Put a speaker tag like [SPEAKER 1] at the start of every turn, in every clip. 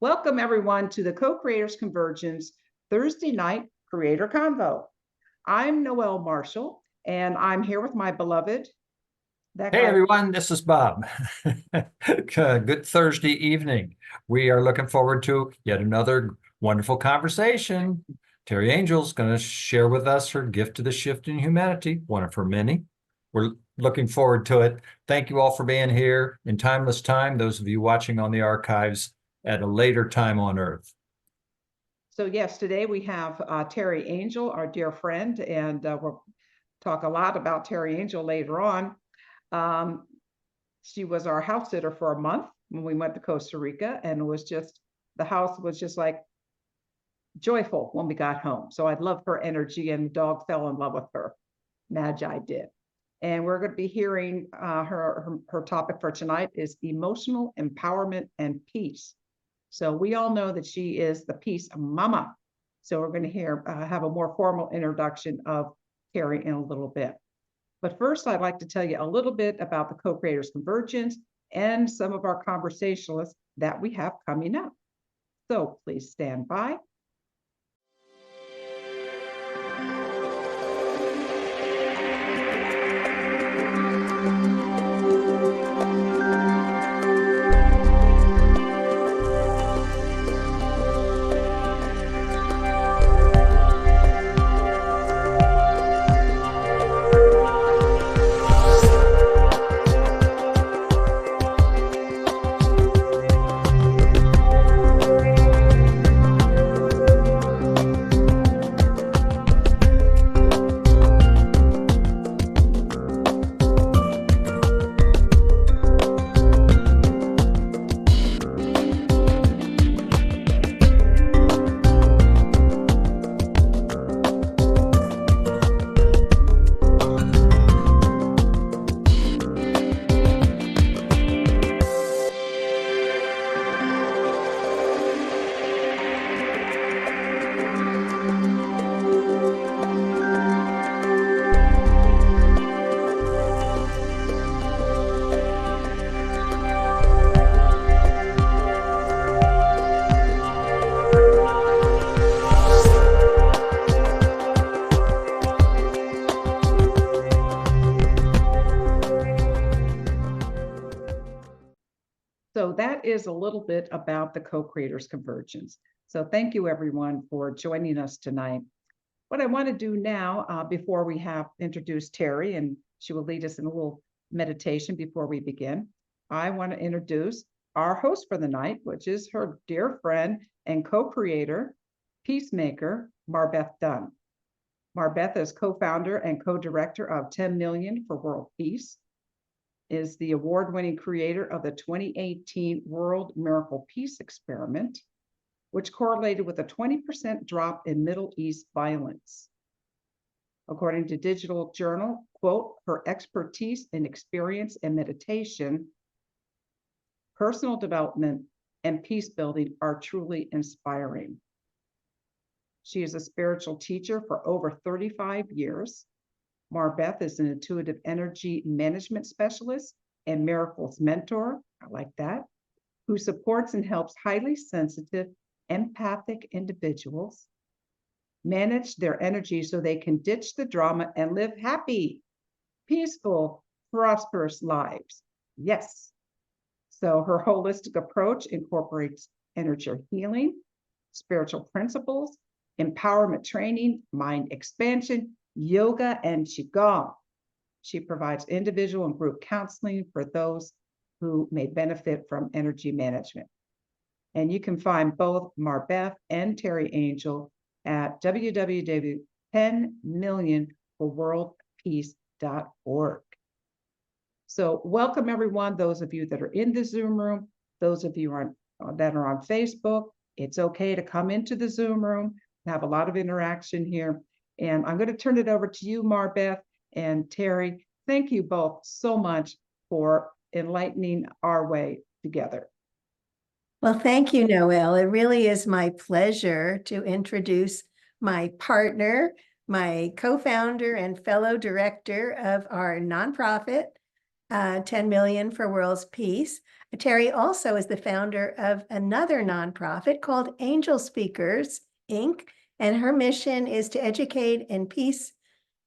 [SPEAKER 1] Welcome everyone to the Co-Creators Convergence Thursday night Creator Convo. I'm Noelle Marshall, and I'm here with my beloved.
[SPEAKER 2] Hey everyone, this is Bob. Good Thursday evening. We are looking forward to yet another wonderful conversation. Teri Angel's going to share with us her gift to the shift in humanity, one of her many. We're looking forward to it. Thank you all for being here in timeless time, those of you watching on the archives at a later time on Earth.
[SPEAKER 1] So yes, today we have Teri Angel, our dear friend, and we'll talk a lot about Teri Angel later on. She was our house sitter for a month when we went to Costa Rica, and it was just, the house was just like joyful when we got home. So I love her energy, and the dog fell in love with her. Magi did. And we're going to be hearing her topic for tonight is emotional empowerment and peace. So we all know that she is the peace mama. So we're going to have a more formal introduction of Teri in a little bit. But first, I'd like to tell you a little bit about the Co-Creators Convergence and some of our conversationalists that we have coming up. So please stand by. So that is a little bit about the Co-Creators Convergence. So thank you everyone for joining us tonight. What I want to do now, before we have introduced Teri, and she will lead us in a little meditation before we begin, I want to introduce our host for the night, which is her dear friend and co-creator, peacemaker, MarBeth Dunn. MarBeth is co-founder and co-director of 10 Million for World Peace, is the award-winning creator of the 2018 World Miracle Peace Experiment, which correlated with a 20% drop in Middle East violence. According to Digital Journal, quote, her expertise and experience in meditation, personal development, and peace building are truly inspiring. She is a spiritual teacher for over 35 years. MarBeth is an intuitive energy management specialist and miracles mentor, I like that, who supports and helps highly sensitive, empathic individuals manage their energy so they can ditch the drama and live happy, peaceful, prosperous lives. Yes. So her holistic approach incorporates energy healing, spiritual principles, empowerment training, mind expansion, yoga, and qigong. She provides individual and group counseling for those who may benefit from energy management. And you can find both MarBeth and Teri Angel at www.10millionforworldpeace.org. So welcome everyone, those of you that are in the Zoom room, those of you that are on Facebook. It's okay to come into the Zoom room, have a lot of interaction here. And I'm going to turn it over to you, MarBeth and Teri. Thank you both so much for enlightening our way together.
[SPEAKER 3] Well, thank you, Noelle. It really is my pleasure to introduce my partner, my co-founder and fellow director of our nonprofit, 10 Million for World Peace. Teri also is the founder of another nonprofit called Angelspeakers, Inc., and her mission is to educate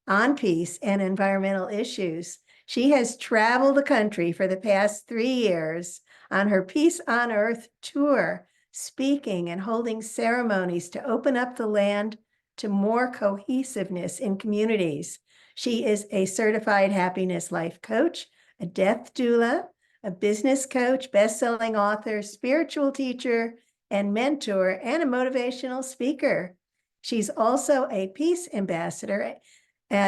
[SPEAKER 3] on peace and environmental issues. She has traveled the country for the past 3 years on her Peace on Earth tour, speaking and holding ceremonies to open up the land to more cohesiveness in communities. She is a certified happiness life coach, a death doula, a business coach, best-selling author, spiritual teacher, and mentor, and a motivational speaker. She's also a peace ambassador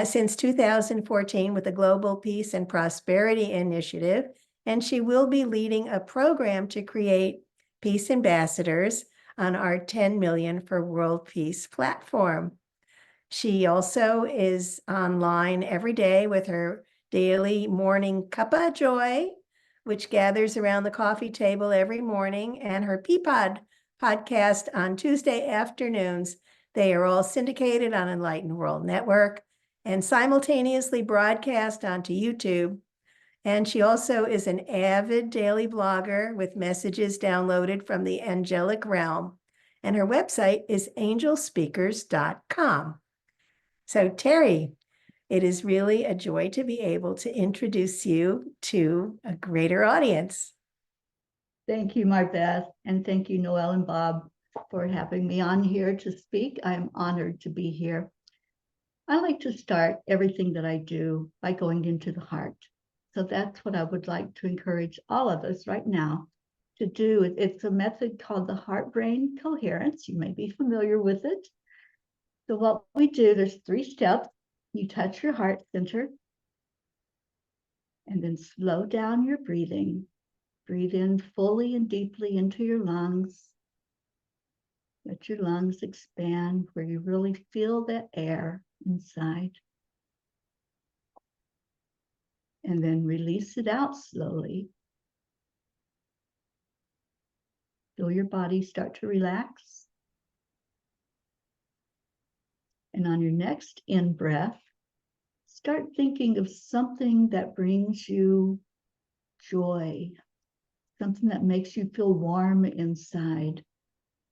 [SPEAKER 3] since 2014 with the Global Peace and Prosperity Initiative, and she will be leading a program to create peace ambassadors on our 10 Million for World Peace platform. She also is online every day with her daily morning cuppa joy, which gathers around the coffee table every morning, and her Peapod podcast on Tuesday afternoons. They are all syndicated on Enlightened World Network and simultaneously broadcast onto YouTube. And she also is an avid daily blogger with messages downloaded from the angelic realm. And her website is angelspeakers.com. So Teri, it is really a joy to be able to introduce you to a greater audience.
[SPEAKER 4] Thank you, MarBeth, and thank you, Noelle and Bob, for having me on here to speak. I'm honored to be here. I like to start everything that I do by going into the heart. So that's what I would like to encourage all of us right now to do. It's a method called the heart-brain coherence. You may be familiar with it. So what we do, there's 3 steps. You touch your heart center and then slow down your breathing. Breathe in fully and deeply into your lungs. Let your lungs expand where you really feel that air inside. And then release it out slowly. Feel your body start to relax. And on your next in-breath, start thinking of something that brings you joy, something that makes you feel warm inside.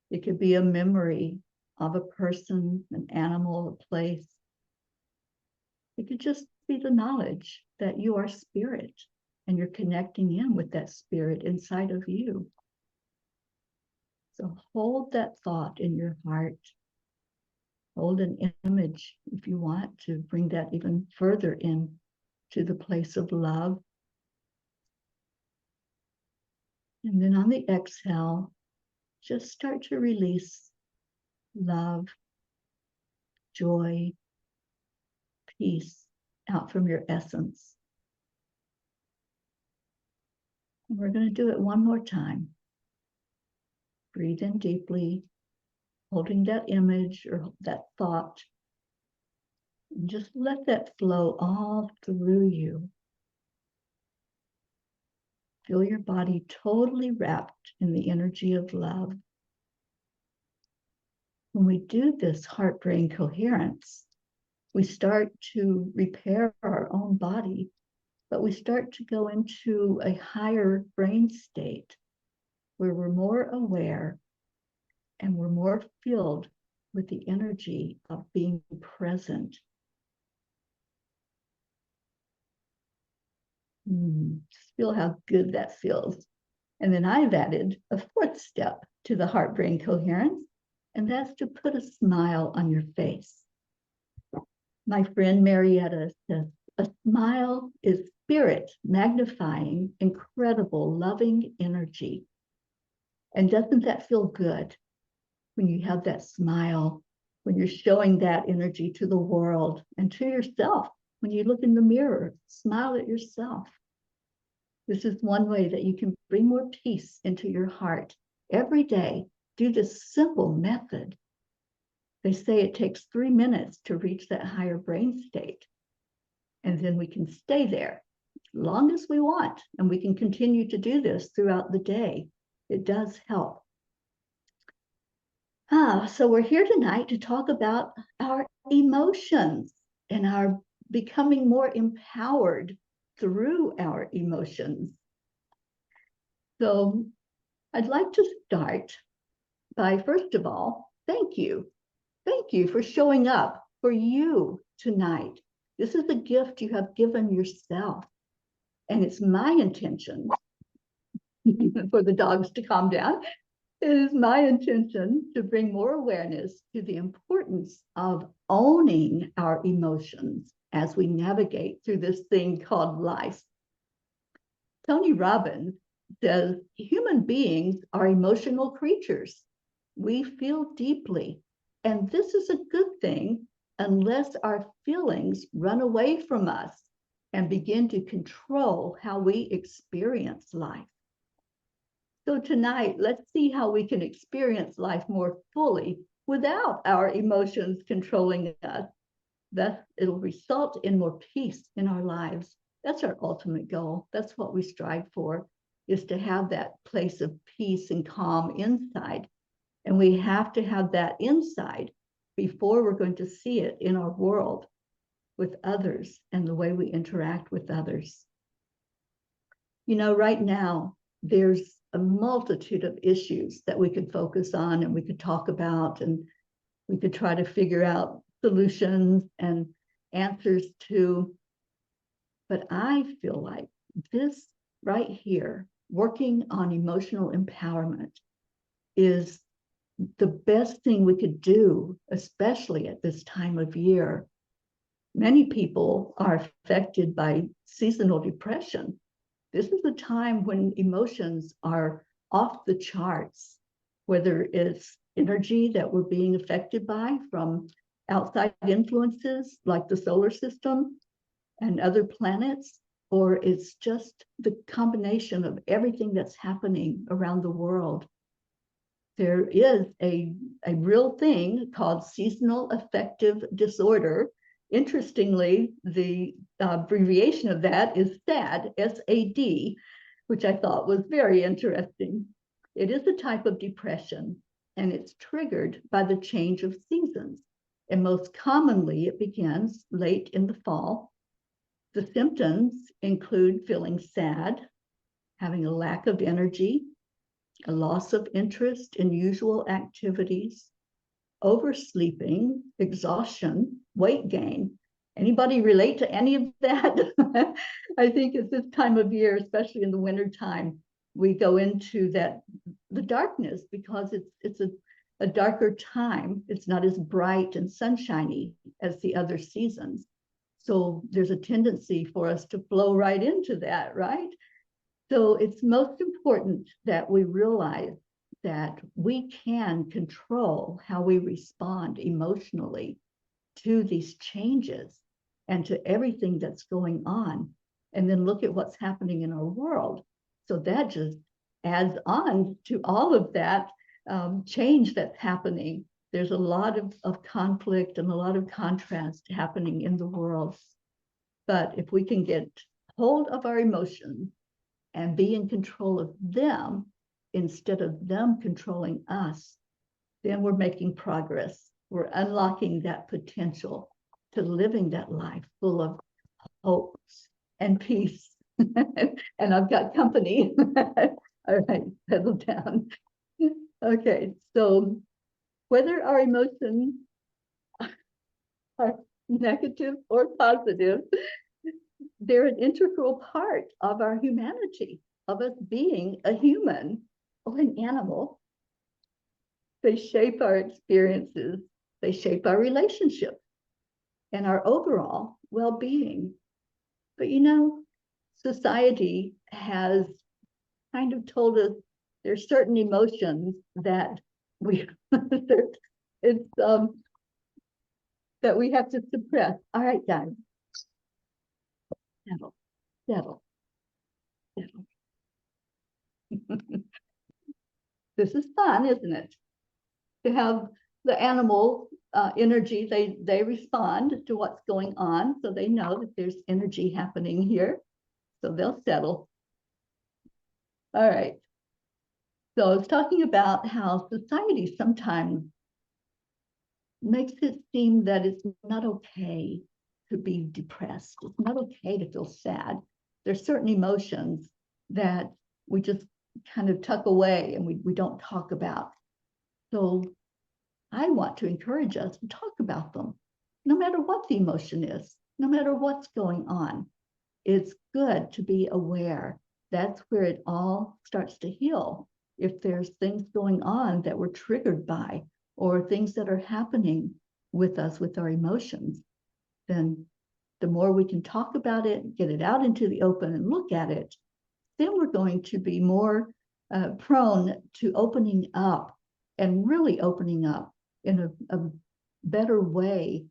[SPEAKER 4] It could be a memory of a person, an animal, a place. It could just be the knowledge that you are spirit and you're connecting in with that spirit inside of you. So hold that thought in your heart. Hold an image if you want to bring that even further in to the place of love. And then on the exhale, just start to release love, joy, peace out from your essence. And we're going to do it one more time. Breathe in deeply, holding that image or that thought, and just let that flow all through you. Feel your body totally wrapped in the energy of love. When we do this heart-brain coherence, we start to repair our own body, but we start to go into a higher brain state where we're more aware and we're more filled with the energy of being present. Just feel how good that feels. And then I've added a 4th step to the heart-brain coherence, and that's to put a smile on your face. My friend Marietta says, a smile is spirit magnifying incredible loving energy. And doesn't that feel good when you have that smile, when you're showing that energy to the world and to yourself? When you look in the mirror, smile at yourself. This is one way that you can bring more peace into your heart. Every day, do this simple method. They say it takes 3 minutes to reach that higher brain state. And then we can stay there as long as we want. And we can continue to do this throughout the day. It does help. So we're here tonight to talk about our emotions and our becoming more empowered through our emotions. So I'd like to start by, first of all, thank you. Thank you for showing up for you tonight. This is a gift you have given yourself. And it's my intention for the dogs to calm down. It is my intention to bring more awareness to the importance of owning our emotions as we navigate through this thing called life. Tony Robbins says human beings are emotional creatures. We feel deeply, and this is a good thing unless our feelings run away from us and begin to control how we experience life. So tonight, let's see how we can experience life more fully without our emotions controlling us. Thus, it'll result in more peace in our lives. That's our ultimate goal. That's what we strive for, is to have that place of peace and calm inside. And we have to have that inside before we're going to see it in our world with others and the way we interact with others. You know, right now, there's a multitude of issues that we could focus on and we could talk about, and we could try to figure out solutions and answers to. But I feel like this right here, working on emotional empowerment, is the best thing we could do, especially at this time of year. Many people are affected by seasonal depression. This is a time when emotions are off the charts, whether it's energy that we're being affected by from outside influences like the solar system and other planets, or it's just the combination of everything that's happening around the world. There is a real thing called seasonal affective disorder. Interestingly, the abbreviation of that is SAD, S-A-D, which I thought was very interesting. It is a type of depression, and it's triggered by the change of seasons. And most commonly, it begins late in the fall. The symptoms include feeling sad, having a lack of energy, a loss of interest in usual activities, oversleeping, exhaustion, weight gain. Anybody relate to any of that? I think at this time of year, especially in the winter time, we go into the darkness because it's a darker time. It's not as bright and sunshiny as the other seasons. So there's a tendency for us to flow right into that, right? So it's most important that we realize that we can control how we respond emotionally to these changes and to everything that's going on, and then look at what's happening in our world. So that just adds on to all of that change that's happening. There's a lot of conflict and a lot of contrast happening in the world. But if we can get hold of our emotions and be in control of them instead of them controlling us, then we're making progress. We're unlocking that potential to living that life full of hopes and peace. And I've got company. All right, settle down. Okay, so whether our emotions are negative or positive, they're an integral part of our humanity, of us being a human or an animal. They shape our experiences, they shape our relationships and our overall well-being. But you know, society has kind of told us there's certain emotions that we that we have to suppress. All right, guys. Settle. This is fun, isn't it? To have the animal energy, they respond to what's going on, so they know that there's energy happening here, so they'll settle. All right. So I was talking about how society sometimes makes it seem that it's not okay to be depressed. It's not okay to feel sad. There's certain emotions that we just kind of tuck away and we don't talk about. So I want to encourage us to talk about them, no matter what the emotion is, no matter what's going on. It's good to be aware. That's where it all starts to heal. If there's things going on that we're triggered by, or things that are happening with us, with our emotions, then the more we can talk about it, get it out into the open and look at it, then we're going to be more prone to opening up and really opening up in a better way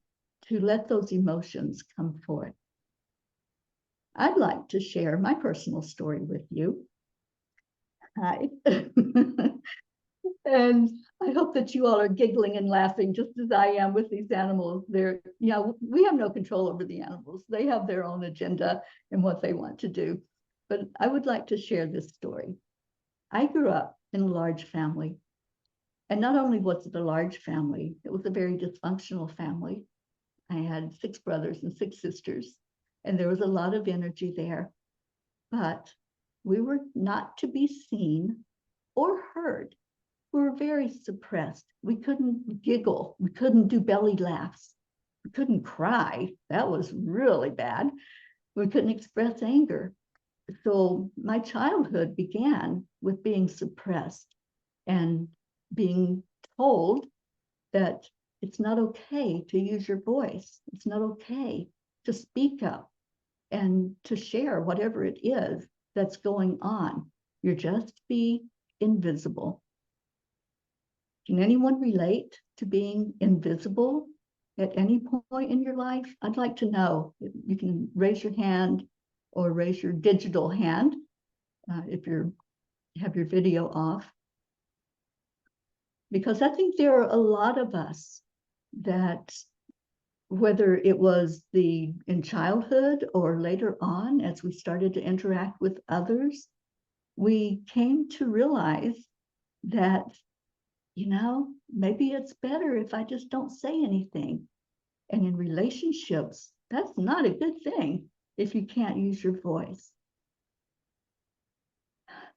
[SPEAKER 4] to let those emotions come forth. I'd like to share my personal story with you. Hi. And I hope that you all are giggling and laughing just as I am with these animals. We have no control over the animals. They have their own agenda and what they want to do. But I would like to share this story. I grew up in a large family. And not only was it a large family, it was a very dysfunctional family. I had 6 brothers and 6 sisters, and there was a lot of energy there. But we were not to be seen or heard. We were very suppressed. We couldn't giggle. We couldn't do belly laughs. We couldn't cry. That was really bad. We couldn't express anger. So my childhood began with being suppressed and being told that it's not okay to use your voice. It's not okay to speak up and to share whatever it is that's going on. You're just be invisible. Can anyone relate to being invisible at any point in your life? I'd like to know. You can raise your hand or raise your digital hand if you have your video off. Because I think there are a lot of us that, whether it was in childhood or later on, as we started to interact with others, we came to realize that, maybe it's better if I just don't say anything. And in relationships, that's not a good thing if you can't use your voice.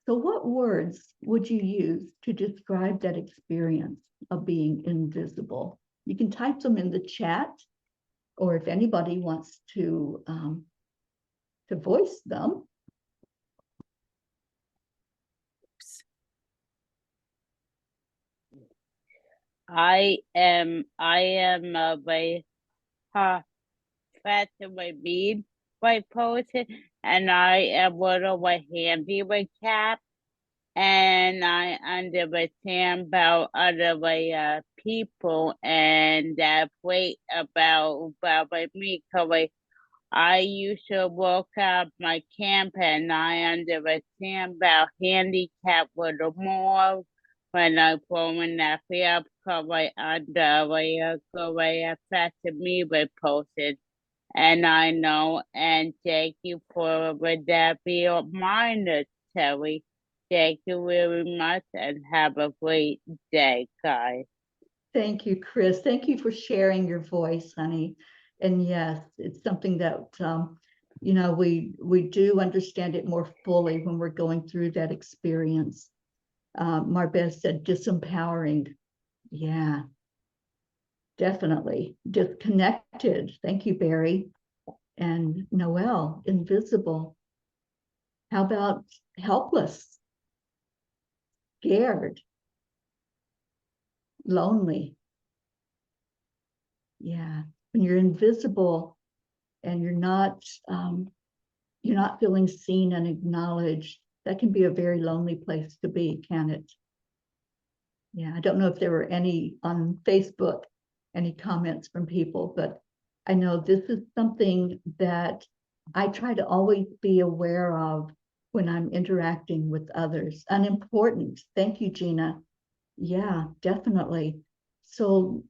[SPEAKER 4] So what words would you use to describe that experience of being invisible? You can type them in the chat, or if anybody wants to voice them.
[SPEAKER 5] I am a very fat with bead white person, and I am one of my handy with cap, and I understand about other people, and that way about me, cause I used to work out my camp, and I understand about handicap with the more when I growing up here, cause I affected me with posted. And I know, and thank you for that be a reminder, Teri. Thank you very much, and have a great day, guys.
[SPEAKER 4] Thank you, Chris. Thank you for sharing your voice, honey. And yes, it's something that, we do understand it more fully when we're going through that experience. MarBeth said disempowering. Yeah, definitely. Disconnected. Thank you, Barry. And Noelle, invisible. How about helpless? Scared? Lonely? Yeah, when you're invisible and you're not feeling seen and acknowledged, that can be a very lonely place to be, can it? Yeah, I don't know if there were any on Facebook, any comments from people, but I know this is something that I try to always be aware of when I'm interacting with others. Unimportant. Thank you, Gina. Yeah, definitely. So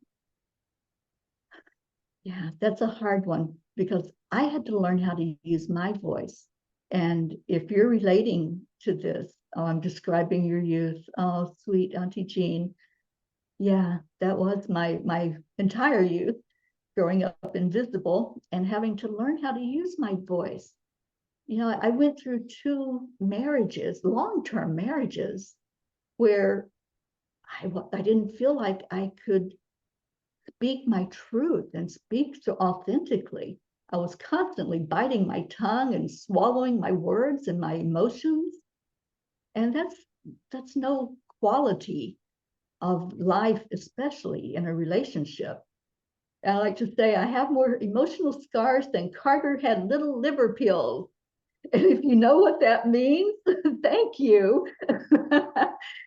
[SPEAKER 4] yeah, that's a hard one because I had to learn how to use my voice. And if you're relating to this, I'm describing your youth. Oh, sweet Auntie Jean. Yeah, that was my entire youth, growing up invisible and having to learn how to use my voice. You know, I went through 2 marriages, long-term marriages, where I didn't feel like I could speak my truth and speak so authentically. I was constantly biting my tongue and swallowing my words and my emotions. And that's no quality of life, especially in a relationship. And I like to say I have more emotional scars than Carter had little liver pills. And if you know what that means, thank you.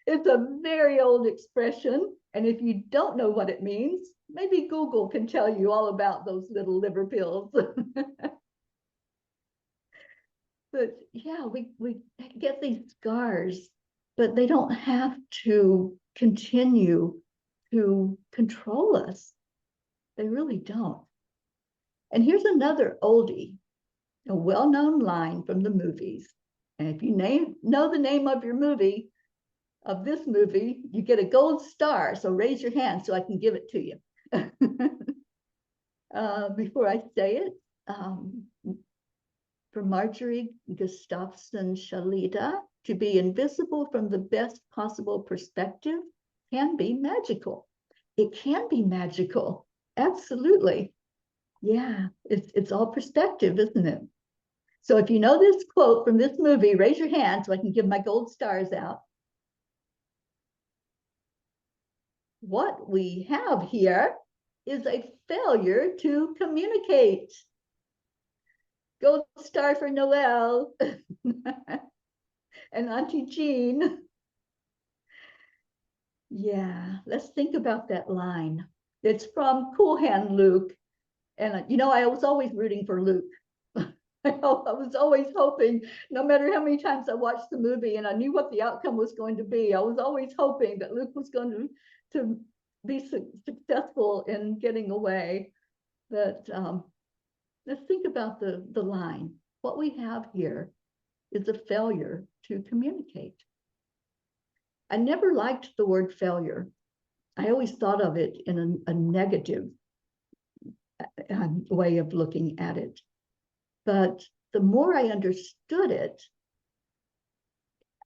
[SPEAKER 4] It's a very old expression. And if you don't know what it means, maybe Google can tell you all about those little liver pills. But yeah, we get these scars, but they don't have to continue to control us. They really don't. And here's another oldie, a well-known line from the movies. And if you know the name of this movie, you get a gold star. So raise your hand so I can give it to you. Before I say it, for Marjorie Gustafson Shalita, to be invisible from the best possible perspective can be magical. It can be magical. Absolutely. Yeah, it's all perspective, isn't it? So if you know this quote from this movie, raise your hand so I can give my gold stars out. What we have here is a failure to communicate. Gold star for Noelle and Auntie Jean. Yeah, let's think about that line. It's from Cool Hand Luke. And you know, I was always rooting for Luke. I was always hoping, no matter how many times I watched the movie and I knew what the outcome was going to be, I was always hoping that Luke was going to be successful in getting away. But let's think about the line. What we have here is a failure to communicate. I never liked the word failure. I always thought of it in a negative way of looking at it. But the more I understood it,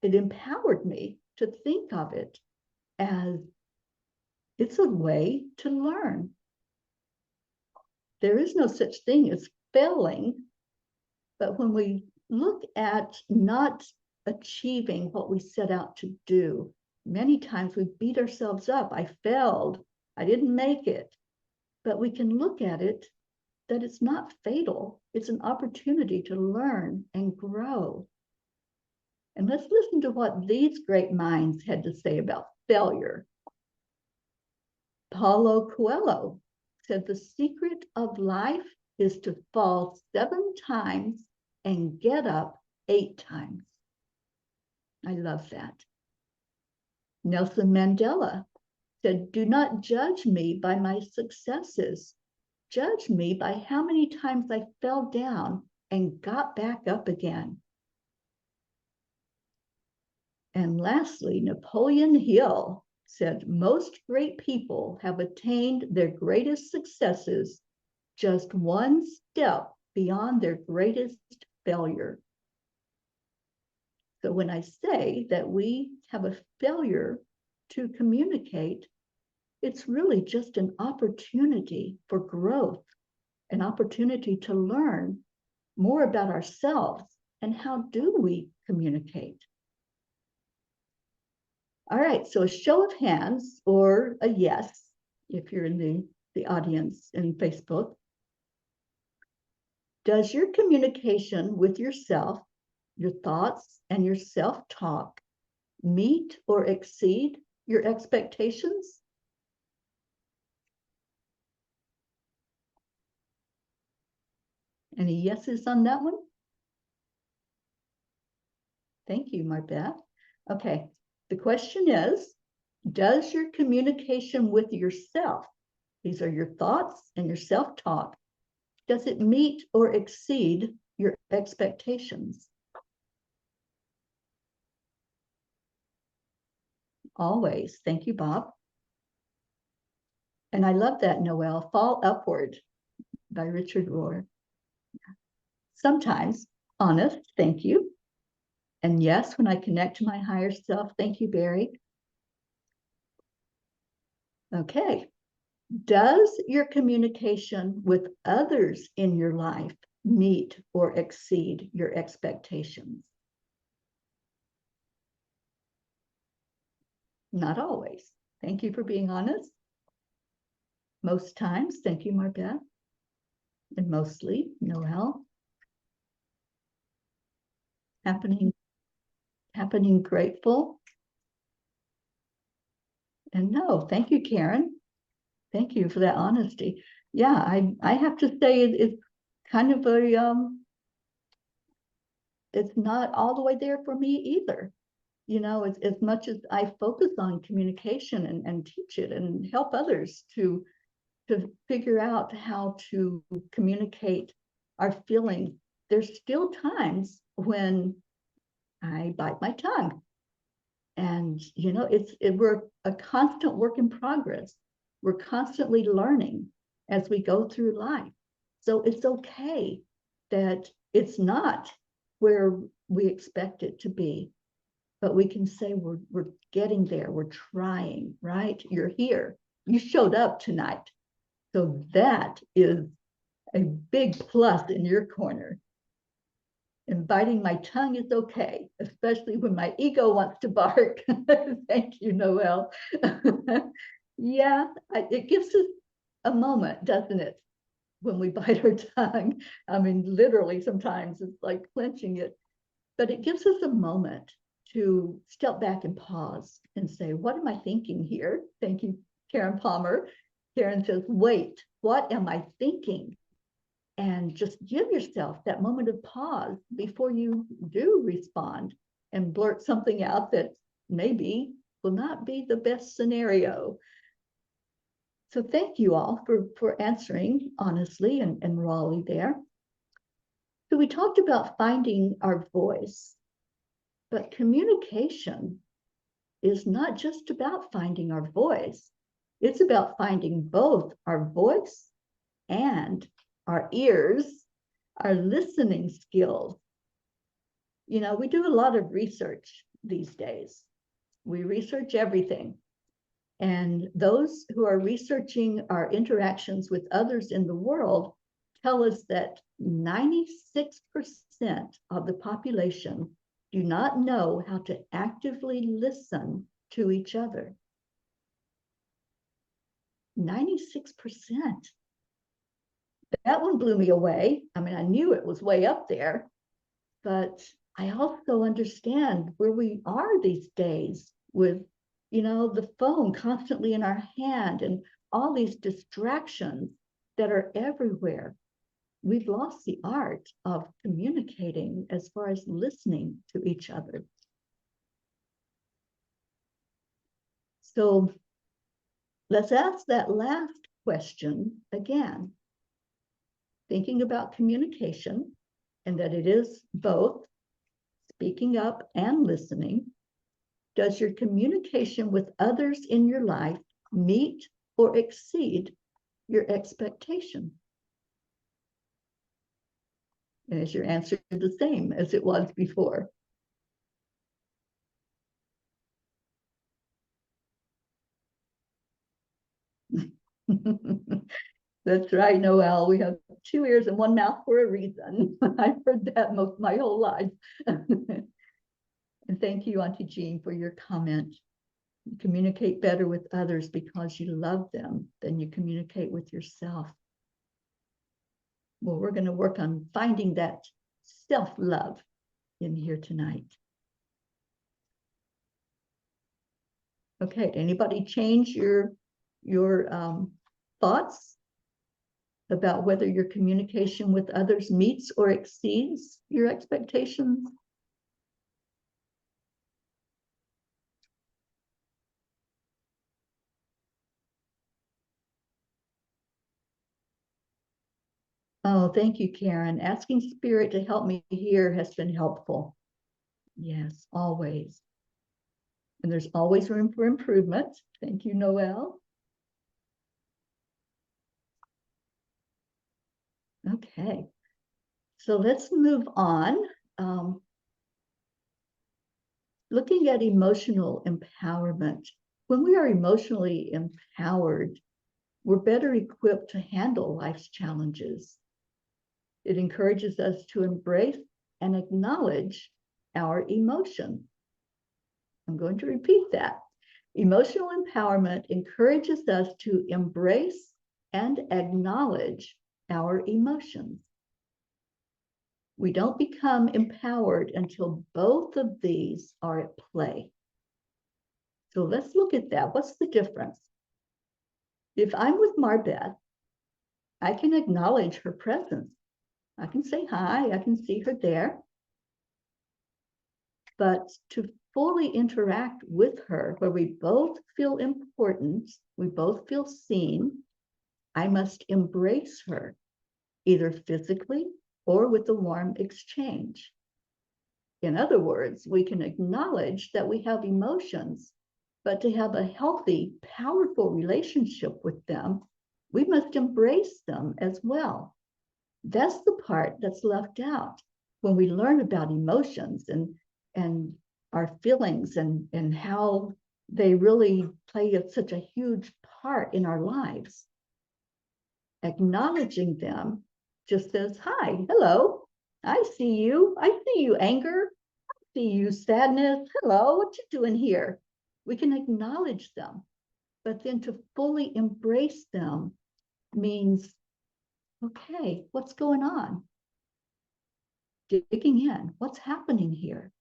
[SPEAKER 4] it empowered me to think of it as it's a way to learn. There is no such thing as failing, but when we look at not achieving what we set out to do, many times we beat ourselves up. I failed, I didn't make it. But we can look at it that it's not fatal. It's an opportunity to learn and grow. And let's listen to what these great minds had to say about failure. Paulo Coelho said, the secret of life is to fall 7 times and get up 8 times. I love that. Nelson Mandela said, do not judge me by my successes. Judge me by how many times I fell down and got back up again. And lastly, Napoleon Hill said, most great people have attained their greatest successes just one step beyond their greatest failure. So when I say that we have a failure to communicate, it's really just an opportunity for growth, an opportunity to learn more about ourselves and how do we communicate. All right, so a show of hands or a yes, if you're in the audience in Facebook. Does your communication with yourself, your thoughts, and your self-talk meet or exceed your expectations? Any yeses on that one? Thank you, MarBeth. Okay, the question is, does your communication with yourself, these are your thoughts and your self-talk, does it meet or exceed your expectations? Always. Thank you, Bob. And I love that, Noelle, Fall Upward by Richard Rohr. Sometimes, honest, thank you. And yes, when I connect to my higher self, thank you, Barry. Okay. Does your communication with others in your life meet or exceed your expectations? Not always. Thank you for being honest. Most times, thank you, MarBeth. And mostly, Noel. Happening, grateful. And no, thank you, Karen. Thank you for that honesty. Yeah, I have to say it's kind of a it's not all the way there for me either. You know, as much as I focus on communication and teach it and help others to figure out how to communicate our feelings, there's still times when I bite my tongue. And, you know, we're a constant work in progress. We're constantly learning as we go through life. So it's okay that it's not where we expect it to be, but we can say we're getting there. We're trying, right? You're here. You showed up tonight. So that is a big plus in your corner. And biting my tongue is okay, especially when my ego wants to bark. Thank you, Noel. Yeah, it gives us a moment, doesn't it? When we bite our tongue. I mean, literally, sometimes it's like clenching it, but it gives us a moment to step back and pause and say, what am I thinking here? Thank you, Karen Palmer. Karen says, wait, what am I thinking? And just give yourself that moment of pause before you do respond and blurt something out that maybe will not be the best scenario. So thank you all for answering honestly and rawly there. So we talked about finding our voice, but communication is not just about finding our voice. It's about finding both our voice and our ears, our listening skills. You know, we do a lot of research these days. We research everything. And those who are researching our interactions with others in the world tell us that 96% of the population do not know how to actively listen to each other. 96%. That one blew me away. I mean, I knew it was way up there, but I also understand where we are these days with, you know, the phone constantly in our hand and all these distractions that are everywhere. We've lost the art of communicating as far as listening to each other. So let's ask that last question again. Thinking about communication and that it is both speaking up and listening. Does your communication with others in your life meet or exceed your expectation? And is your answer the same as it was before? That's right, Noel. We have 2 ears and 1 mouth for a reason. I've heard that my whole life. And thank you, Auntie Jean, for your comment. You communicate better with others because you love them than you communicate with yourself. Well, we're going to work on finding that self-love in here tonight. Okay, anybody change your thoughts about whether your communication with others meets or exceeds your expectations? Oh, thank you, Karen. Asking Spirit to help me here has been helpful. Yes, always. And there's always room for improvement. Thank you, Noel. Okay. So let's move on. Looking at emotional empowerment. When we are emotionally empowered, we're better equipped to handle life's challenges. It encourages us to embrace and acknowledge our emotions. I'm going to repeat that. Emotional empowerment encourages us to embrace and acknowledge our emotions. We don't become empowered until both of these are at play. So let's look at that. What's the difference? If I'm with MarBeth, I can acknowledge her presence. I can say hi, I can see her there. But to fully interact with her, where we both feel important, we both feel seen, I must embrace her, either physically or with a warm exchange. In other words, we can acknowledge that we have emotions, but to have a healthy, powerful relationship with them, we must embrace them as well. That's the part that's left out when we learn about emotions and our feelings and how they really play such a huge part in our lives. Acknowledging them just says, hi, hello, I see you anger, I see you sadness, hello, what you doing here? We can acknowledge them, but then to fully embrace them means, okay, what's going on? Digging in, what's happening here?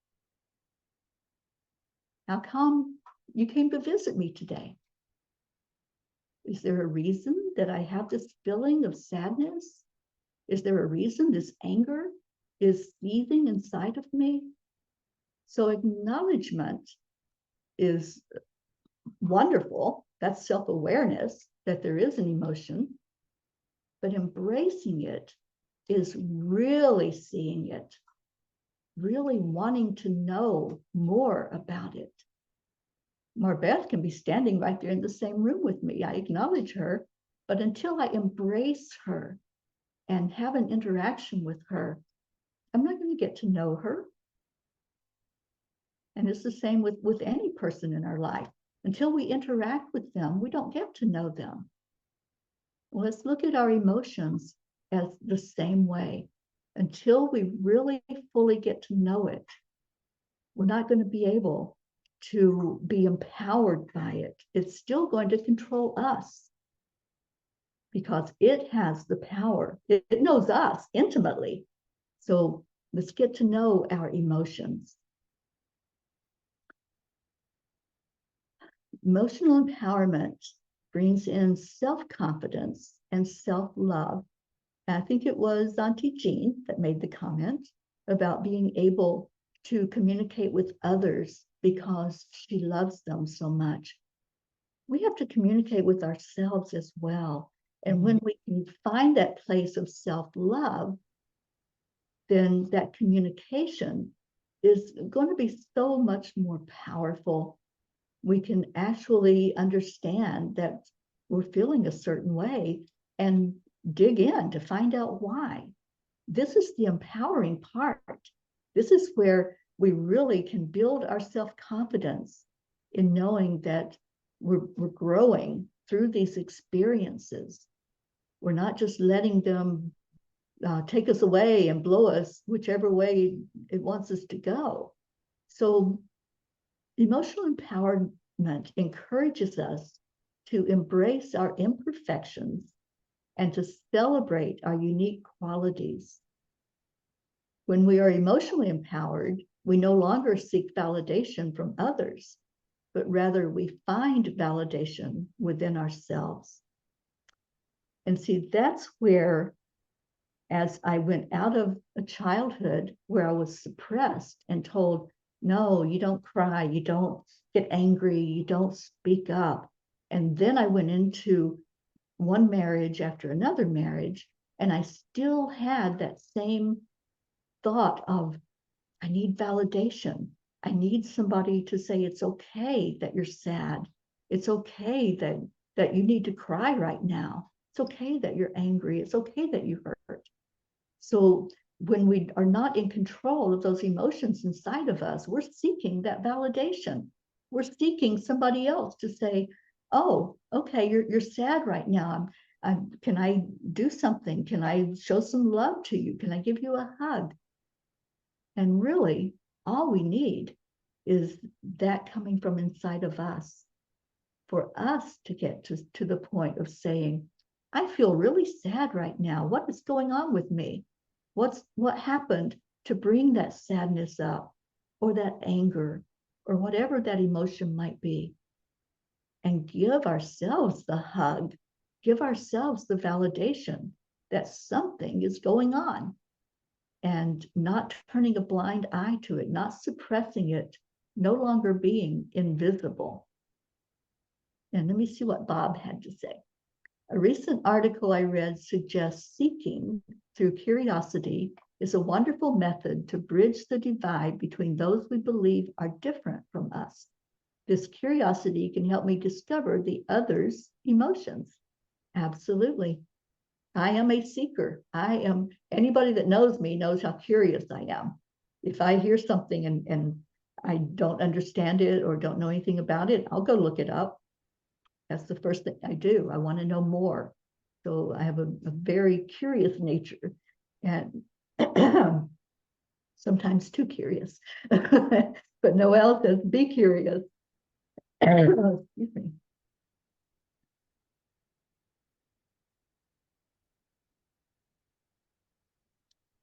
[SPEAKER 4] How come you came to visit me today? Is there a reason that I have this feeling of sadness? Is there a reason this anger is seething inside of me? So acknowledgement is wonderful. That's self-awareness that there is an emotion, but embracing it is really seeing it, really wanting to know more about it. MarBeth can be standing right there in the same room with me. I acknowledge her, but until I embrace her and have an interaction with her, I'm not going to get to know her. And it's the same with any person in our life. Until we interact with them, we don't get to know them. Let's look at our emotions as the same way. Until we really fully get to know it, we're not going to be able to be empowered by it. It's still going to control us because it has the power. It knows us intimately. So let's get to know our emotions. Emotional empowerment brings in self-confidence and self-love. I think it was Auntie Jean that made the comment about being able to communicate with others because she loves them so much. We have to communicate with ourselves as well. And when we can find that place of self-love, then that communication is going to be so much more powerful. We can actually understand that we're feeling a certain way and dig in to find out why. This is the empowering part. This is where we really can build our self-confidence in knowing that we're growing through these experiences. We're not just letting them take us away and blow us whichever way it wants us to go. So emotional empowerment encourages us to embrace our imperfections and to celebrate our unique qualities. When we are emotionally empowered, we no longer seek validation from others, but rather we find validation within ourselves. And see, that's where, as I went out of a childhood where I was suppressed and told, no, you don't cry, you don't get angry, you don't speak up. And then I went into one marriage after another marriage, and I still had that same thought of, I need validation. I need somebody to say it's okay that you're sad. It's okay that you need to cry right now. It's okay that you're angry. It's okay that you hurt. So when we are not in control of those emotions inside of us, we're seeking that validation. We're seeking somebody else to say, oh, okay, you're sad right now. Can I do something? Can I show some love to you? Can I give you a hug? And really, all we need is that coming from inside of us, for us to get to the point of saying, I feel really sad right now. What is going on with me? What happened to bring that sadness up, or that anger, or whatever that emotion might be? And give ourselves the hug, give ourselves the validation that something is going on, and not turning a blind eye to it, not suppressing it, no longer being invisible. And let me see what Bob had to say. A recent article I read suggests seeking through curiosity is a wonderful method to bridge the divide between those we believe are different from us. This curiosity can help me discover the other's emotions. Absolutely. I am a seeker. Anybody that knows me knows how curious I am. If I hear something and I don't understand it or don't know anything about it, I'll go look it up. That's the first thing I do. I want to know more. So I have a very curious nature, and sometimes too curious. But Noelle says, be curious. Excuse me.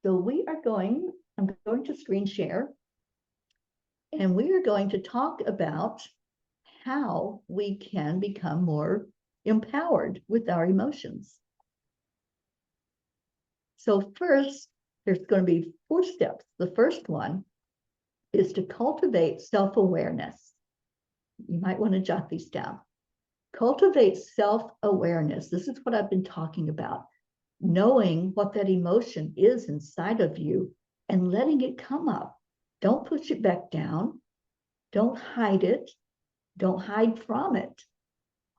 [SPEAKER 4] So I'm going to screen share, and we are going to talk about how we can become more empowered with our emotions. So first, there's going to be 4 steps. The first one is to cultivate self-awareness. You might want to jot these down. Cultivate self-awareness. This is what I've been talking about. Knowing what that emotion is inside of you and letting it come up. Don't push it back down. Don't hide it. Don't hide from it,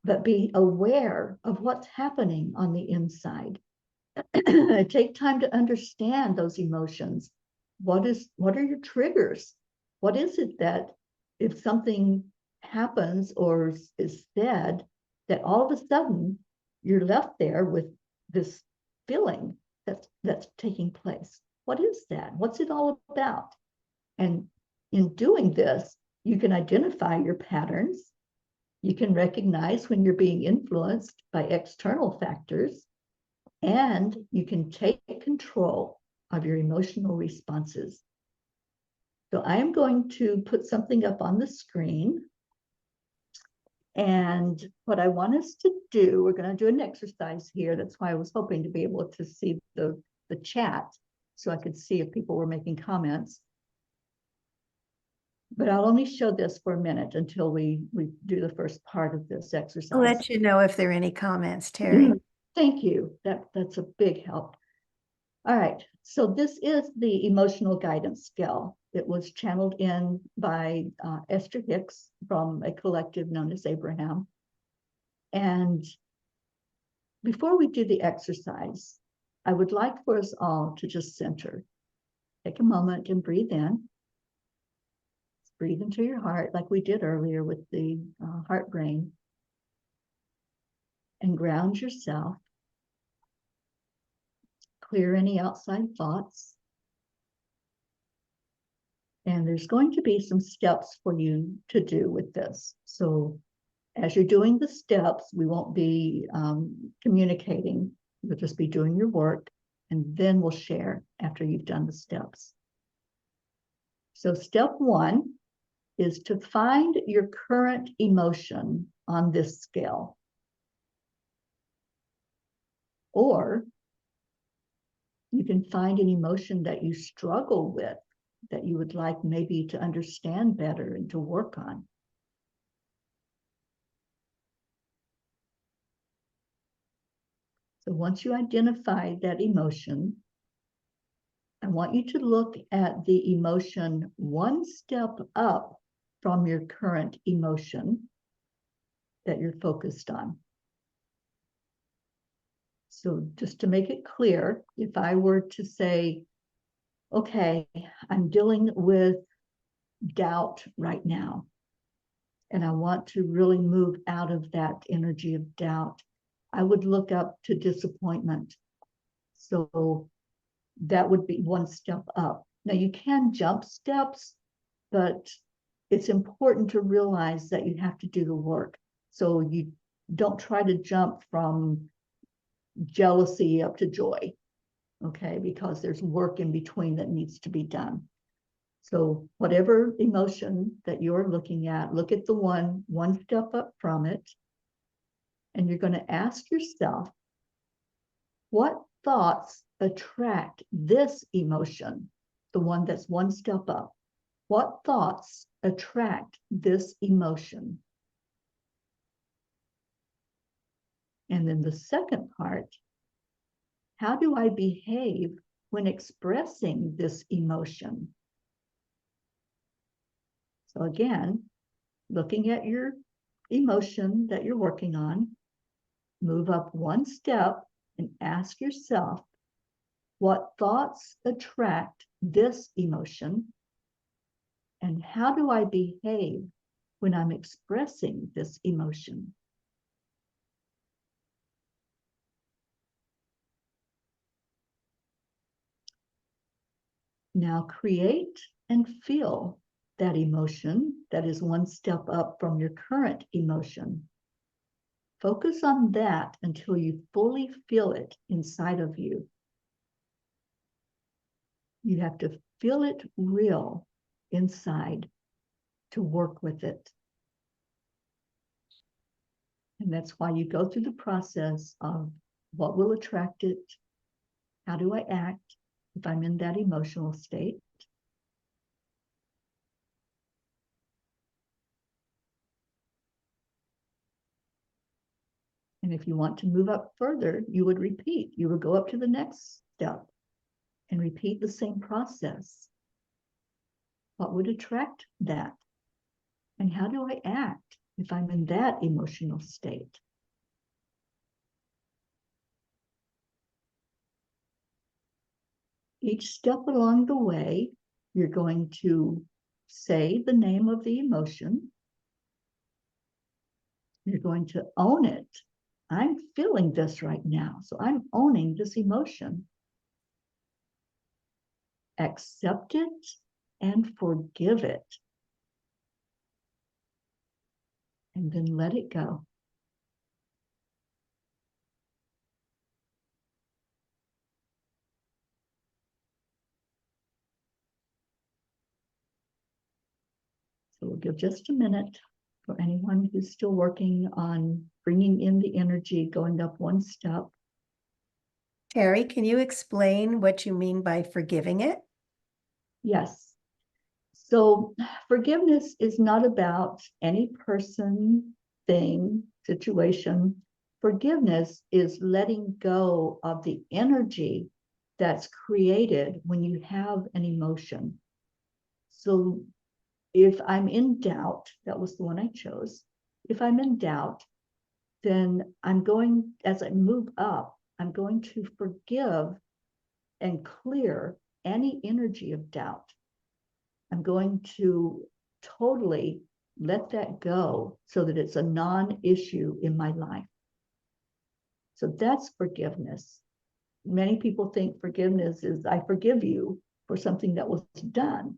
[SPEAKER 4] but be aware of what's happening on the inside. Take time to understand those emotions. What are your triggers? What is it that if something happens or is said, that all of a sudden you're left there with this feeling that's taking place? What is that? What's it all about? And in doing this, you can identify your patterns. You can recognize when you're being influenced by external factors, and you can take control of your emotional responses. So I am going to put something up on the screen. And what I want us to do, we're going to do an exercise here. That's why I was hoping to be able to see the chat so I could see if people were making comments. But I'll only show this for a minute until we do the first part of this exercise.
[SPEAKER 3] I'll let you know if there are any comments, Teri.
[SPEAKER 4] Thank you. That's a big help. All right. So this is the emotional guidance scale. It was channeled in by Esther Hicks from a collective known as Abraham. And before we do the exercise, I would like for us all to just center. Take a moment and breathe in. Breathe into your heart like we did earlier with the heart brain. And ground yourself. Clear any outside thoughts. And there's going to be some steps for you to do with this. So as you're doing the steps, we won't be communicating. You'll just be doing your work, and then we'll share after you've done the steps. So step 1 is to find your current emotion on this scale. Or you can find an emotion that you struggle with, that you would like maybe to understand better and to work on. So once you identify that emotion, I want you to look at the emotion one step up from your current emotion that you're focused on. So just to make it clear, if I were to say, okay, I'm dealing with doubt right now. And I want to really move out of that energy of doubt. I would look up to disappointment. So that would be one step up. Now you can jump steps, but it's important to realize that you have to do the work. So you don't try to jump from jealousy up to joy, okay? Because there's work in between that needs to be done. So whatever emotion that you're looking at, look at the one step up from it. And you're going to ask yourself, what thoughts attract this emotion? The one that's one step up. What thoughts attract this emotion? And then the second part, how do I behave when expressing this emotion? So again, looking at your emotion that you're working on, move up one step and ask yourself, what thoughts attract this emotion? And how do I behave when I'm expressing this emotion? Now create and feel that emotion that is one step up from your current emotion. Focus on that until you fully feel it inside of you. You have to feel it real inside to work with it. And that's why you go through the process of what will attract it, how do I act if I'm in that emotional state. And if you want to move up further, you would repeat. You would go up to the next step and repeat the same process. What would attract that? And how do I act if I'm in that emotional state? Each step along the way, you're going to say the name of the emotion. You're going to own it. I'm feeling this right now, so I'm owning this emotion. Accept it and forgive it. And then let it go. So we'll give just a minute for anyone who's still working on bringing in the energy, going up one step.
[SPEAKER 3] Teri, can you explain what you mean by forgiving it?
[SPEAKER 4] Yes. So forgiveness is not about any person, thing, situation. Forgiveness is letting go of the energy that's created when you have an emotion. So if I'm in doubt, that was the one I chose. If I'm in doubt, then I'm going, as I move up, I'm going to forgive and clear any energy of doubt. I'm going to totally let that go so that it's a non-issue in my life. So that's forgiveness. Many people think forgiveness is, I forgive you for something that was done.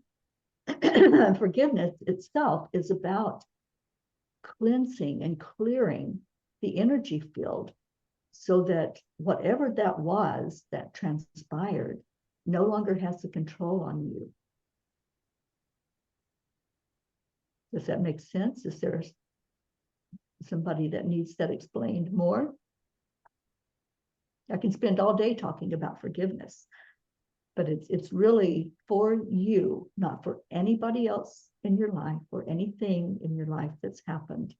[SPEAKER 4] Forgiveness itself is about cleansing and clearing the energy field so that whatever that was that transpired no longer has the control on you. Does that make sense? Is there somebody that needs that explained more? I can spend all day talking about forgiveness, but it's really for you, not for anybody else in your life or anything in your life that's happened.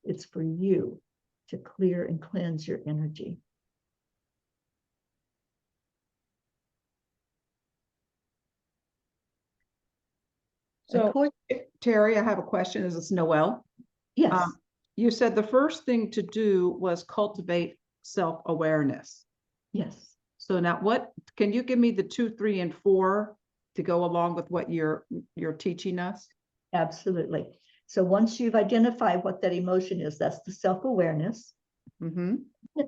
[SPEAKER 4] It's for you to clear and cleanse your energy.
[SPEAKER 1] So, Teri, I have a question. This is Noelle.
[SPEAKER 4] Yes.
[SPEAKER 1] You said the first thing to do was cultivate self-awareness.
[SPEAKER 4] Yes.
[SPEAKER 1] So now what, can you give me the 2, 3, and 4 to go along with what you're teaching us?
[SPEAKER 4] Absolutely. So once you've identified what that emotion is, that's the self-awareness.
[SPEAKER 1] Mm-hmm.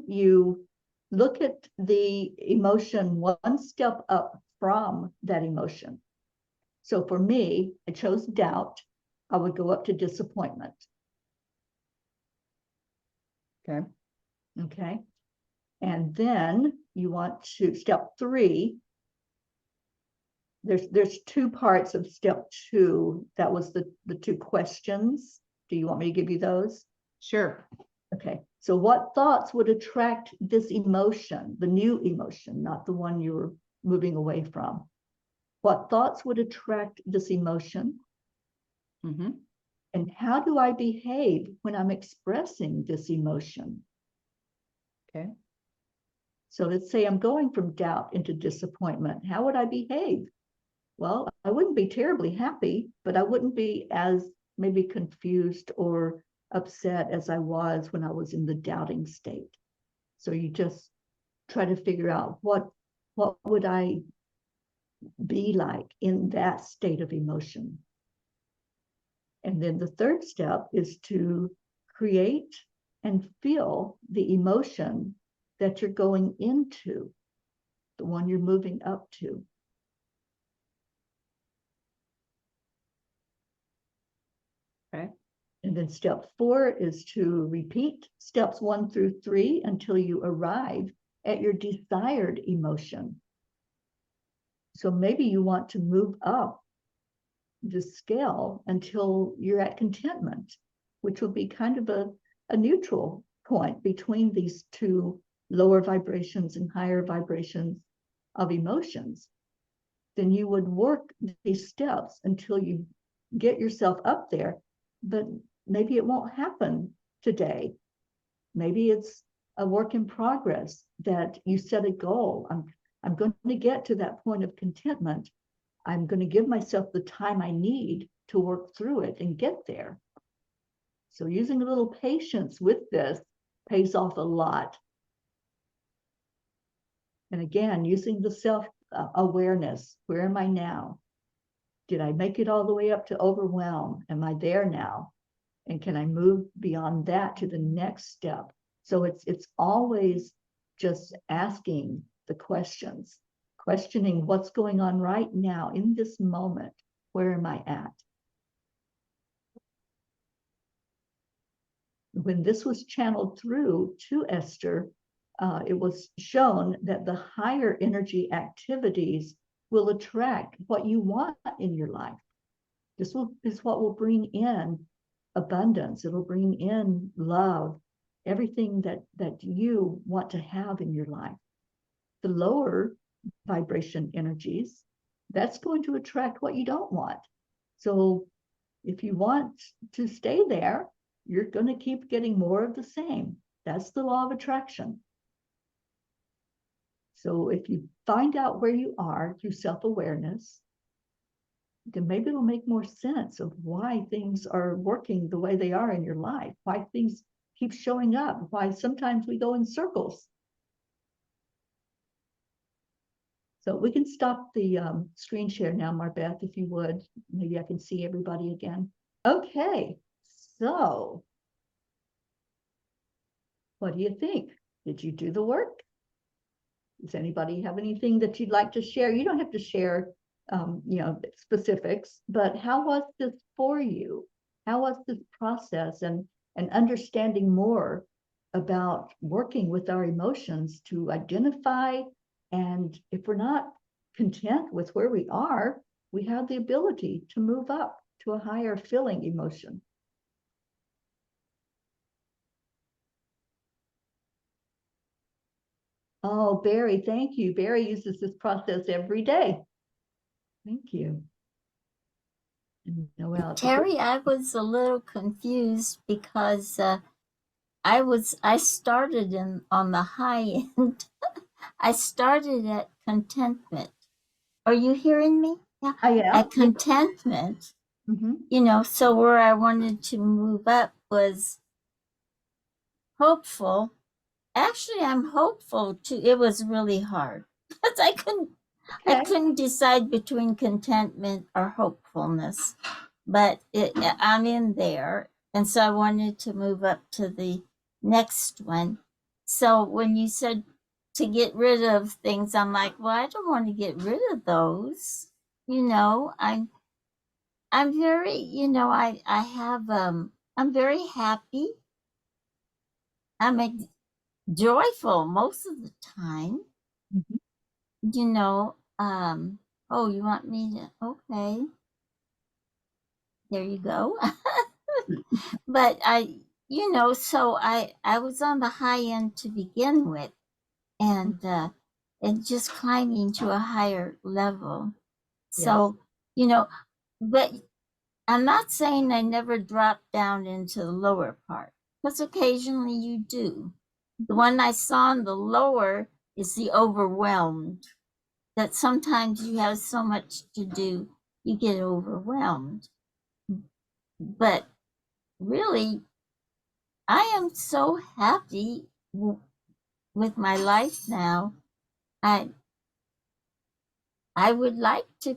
[SPEAKER 4] You look at the emotion one step up from that emotion. So for me, I chose doubt. I would go up to disappointment.
[SPEAKER 1] Okay.
[SPEAKER 4] Okay. And then you want to, step 3, there's 2 parts of step 2. That was the 2 questions. Do you want me to give you those?
[SPEAKER 1] Sure.
[SPEAKER 4] Okay. So what thoughts would attract this emotion, the new emotion, not the one you were moving away from? What thoughts would attract this emotion?
[SPEAKER 1] Mm-hmm.
[SPEAKER 4] And how do I behave when I'm expressing this emotion?
[SPEAKER 1] Okay.
[SPEAKER 4] So let's say I'm going from doubt into disappointment. How would I behave? Well, I wouldn't be terribly happy, but I wouldn't be as maybe confused or upset as I was when I was in the doubting state. So you just try to figure out what would I be like in that state of emotion. And then the third step is to create and feel the emotion that you're going into, the one you're moving up to.
[SPEAKER 1] Okay.
[SPEAKER 4] And then step 4 is to repeat steps 1 through 3 until you arrive at your desired emotion. So maybe you want to move up the scale until you're at contentment, which will be kind of a neutral point between these 2 lower vibrations and higher vibrations of emotions. Then you would work these steps until you get yourself up there. But maybe it won't happen today. Maybe it's a work in progress that you set a goal. I'm going to get to that point of contentment. I'm going to give myself the time I need to work through it and get there. So using a little patience with this pays off a lot. And again, using the self-awareness. Where am I now? Did I make it all the way up to overwhelm? Am I there now? And can I move beyond that to the next step? So it's always just asking the questions, questioning what's going on right now in this moment. Where am I at? When this was channeled through to Esther, it was shown that the higher energy activities will attract what you want in your life. This is what will bring in abundance. It'll bring in love, everything that you want to have in your life. The lower vibration energies, that's going to attract what you don't want. So if you want to stay there, you're going to keep getting more of the same. That's the law of attraction. So if you find out where you are through self-awareness, then maybe it'll make more sense of why things are working the way they are in your life, why things keep showing up, why sometimes we go in circles. So we can stop the screen share now, MarBeth, if you would. Maybe I can see everybody again. Okay, so what do you think? Did you do the work? Does anybody have anything that you'd like to share? You don't have to share specifics, but how was this for you? How was this process and understanding more about working with our emotions to identify, and if we're not content with where we are, we have the ability to move up to a higher feeling emotion. Oh, Barry, thank you. Barry uses this process every day. Thank you. Noelle.
[SPEAKER 6] Terry, I was a little confused because I started on the high end. I started at contentment. Are you hearing me? Yeah.
[SPEAKER 4] I am.
[SPEAKER 6] At contentment,
[SPEAKER 4] Mm-hmm.
[SPEAKER 6] so where I wanted to move up was hopeful. Actually, I'm hopeful too. It was really hard because I
[SPEAKER 4] Okay.
[SPEAKER 6] couldn't decide between contentment or hopefulness, but I'm in there. And so I wanted to move up to the next one. So when you said to get rid of things, I'm like, well, I don't want to get rid of those. You know, I'm very, you know, I have I'm very happy. I'm joyful most of the time.
[SPEAKER 4] Mhm.
[SPEAKER 6] You know, oh, you want me to, okay, there you go. But you know, so I was on the high end to begin with, and just climbing to a higher level.
[SPEAKER 4] Yes.
[SPEAKER 6] So, you know, but I'm not saying I never drop down into the lower part, because occasionally you do. The one I saw in the lower is the overwhelmed, that sometimes you have so much to do, you get overwhelmed. But really, I am so happy with my life now. I I would like to,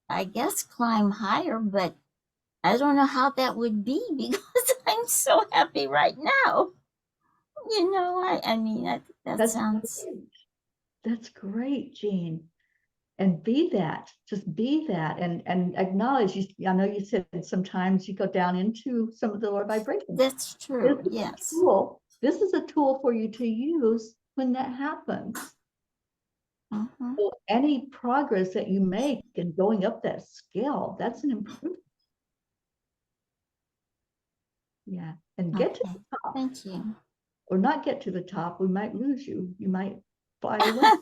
[SPEAKER 6] I guess, climb higher, but I don't know how that would be because I'm so happy right now. You know, I mean, that
[SPEAKER 4] That's
[SPEAKER 6] sounds.
[SPEAKER 4] great. That's great, Jean. And be that, just be that, and acknowledge. I know you said sometimes you go down into some of the lower vibrations.
[SPEAKER 6] That's true. Yes.
[SPEAKER 4] This is a tool for you to use when that happens.
[SPEAKER 6] Mm-hmm.
[SPEAKER 4] So any progress that you make in going up that scale, that's an improvement. Yeah, and get to
[SPEAKER 6] Okay.
[SPEAKER 4] the top,
[SPEAKER 6] Thank you.
[SPEAKER 4] or not get to the top. We might lose you. You might fly away.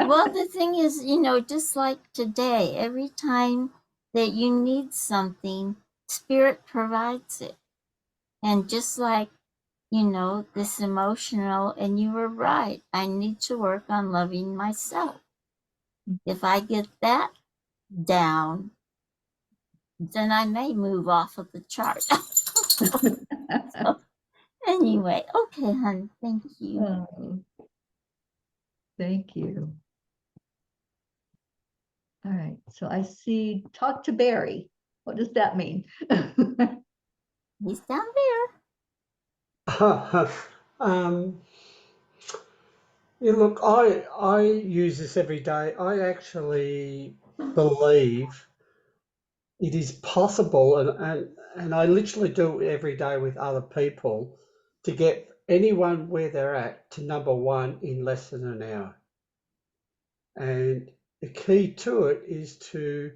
[SPEAKER 6] Well, the thing is, you know, just like today, every time that you need something, Spirit provides it. And just like, you know, this emotional, and you were right, I need to work on loving myself. If I get that down, then I may move off of the chart. So, anyway, okay, hon, thank you.
[SPEAKER 4] Oh, thank you. All right, so I see talk to Barry. What does that mean?
[SPEAKER 6] He's down there.
[SPEAKER 7] Yeah, look, I use this every day. I actually believe it is possible, and I literally do it every day with other people, to get anyone where they're at to number one in less than an hour. And the key to it is to,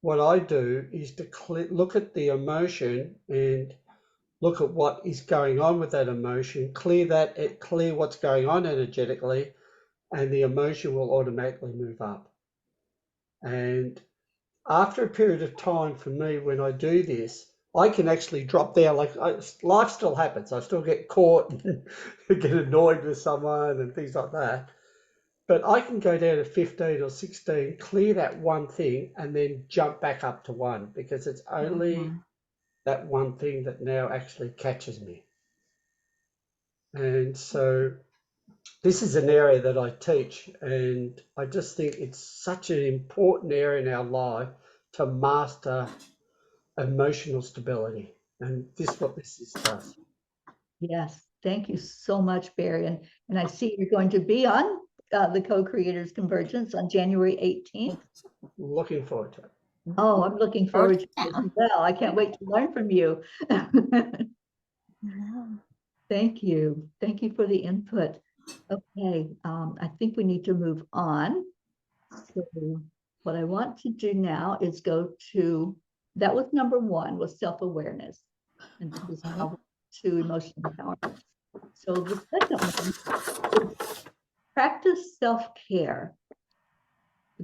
[SPEAKER 7] what I do is to look at the emotion and look at what is going on with that emotion, clear what's going on energetically, and the emotion will automatically move up. And after a period of time, for me, when I do this, I can actually drop down. Life still happens. I still get caught and get annoyed with someone and things like that. But I can go down to 15 or 16, clear that one thing, and then jump back up to one, because it's only that one thing that now actually catches me. And so this is an area that I teach, and I just think it's such an important area in our life to master emotional stability. And this is what this does.
[SPEAKER 4] Yes, thank you so much, Barry. And I see you're going to be on the Co-Creators Convergence on January 18th.
[SPEAKER 7] Looking forward to it.
[SPEAKER 4] Oh, I'm looking forward to it as well. I can't wait to learn from you. Thank you. Thank you for the input. Okay, I think we need to move on. So what I want to do now is go to, that was number one, was self-awareness. And this is how to emotional empowerment. So the second one is practice self-care.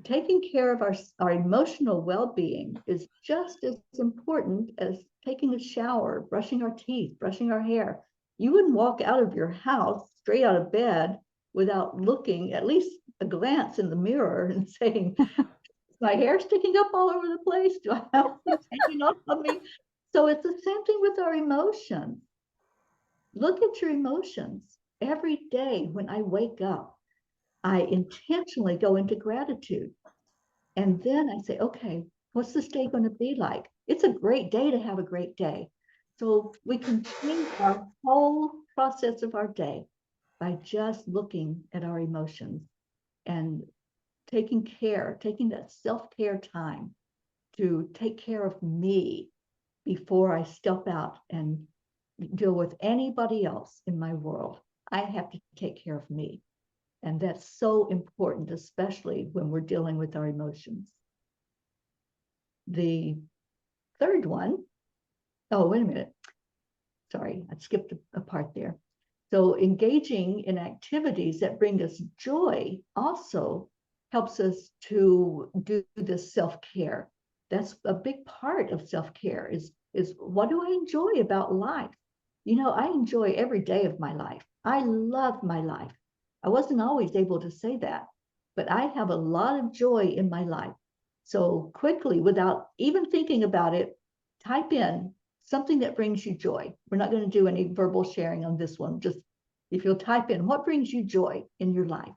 [SPEAKER 4] Taking care of our emotional well-being is just as important as taking a shower, brushing our teeth, brushing our hair. You wouldn't walk out of your house straight out of bed without looking at least a glance in the mirror and saying, is my hair sticking up all over the place? Do I have things hanging off of me? So it's the same thing with our emotions. Look at your emotions every day when I wake up. I intentionally go into gratitude. And then I say, okay, what's this day going to be like? It's a great day to have a great day. So we can change our whole process of our day by just looking at our emotions and taking that self-care time to take care of me before I step out and deal with anybody else in my world. I have to take care of me. And that's so important, especially when we're dealing with our emotions. The third one, oh, wait a minute. Sorry, I skipped a part there. So engaging in activities that bring us joy also helps us to do this self-care. That's a big part of self-care is what do I enjoy about life? You know, I enjoy every day of my life. I love my life. I wasn't always able to say that, but I have a lot of joy in my life. So quickly, without even thinking about it, type in something that brings you joy. We're not going to do any verbal sharing on this one. Just if you'll type in what brings you joy in your life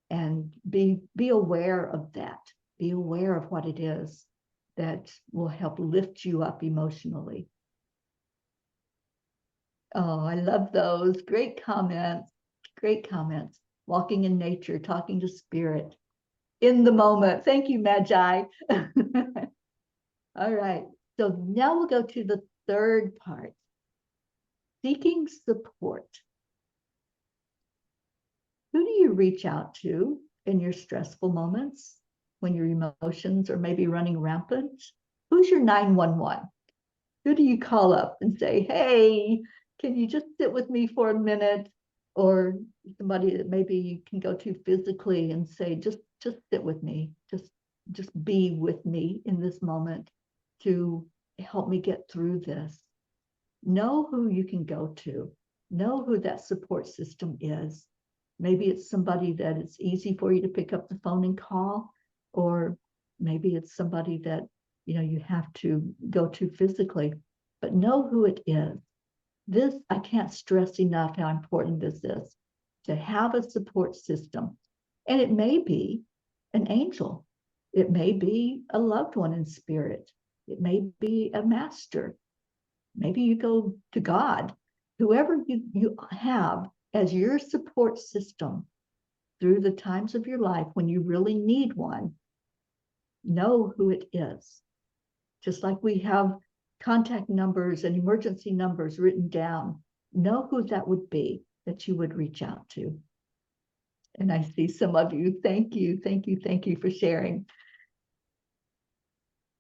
[SPEAKER 4] and be aware of that. Be aware of what it is that will help lift you up emotionally. Oh, I love those. Great comments. Great comments. Walking in nature, talking to spirit in the moment. Thank you, Magi. All right. So now we'll go to the third part. Seeking support. Who do you reach out to in your stressful moments when your emotions are maybe running rampant? Who's your 911? Who do you call up and say, hey, can you just sit with me for a minute? Or somebody that maybe you can go to physically and say, just sit with me, just be with me in this moment to help me get through this. Know who you can go to. Know who that support system is. Maybe it's somebody that it's easy for you to pick up the phone and call, or maybe it's somebody that you have to go to physically, but know who it is. This, I can't stress enough how important this is, to have a support system. And it may be an angel. It may be a loved one in spirit. It may be a master. Maybe you go to God. Whoever you have as your support system through the times of your life when you really need one, know who it is. Just like we have contact numbers and emergency numbers written down, know who that would be that you would reach out to. And I see some of you. Thank you for sharing.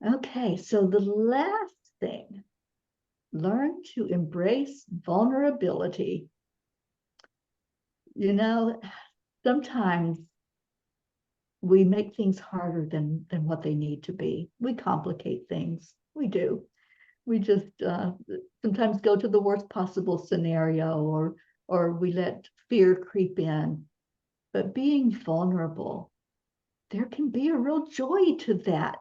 [SPEAKER 4] Okay, so the last thing, learn to embrace vulnerability. Sometimes we make things harder than what they need to be. We complicate things. We do. We just sometimes go to the worst possible scenario, or we let fear creep in. But being vulnerable, there can be a real joy to that.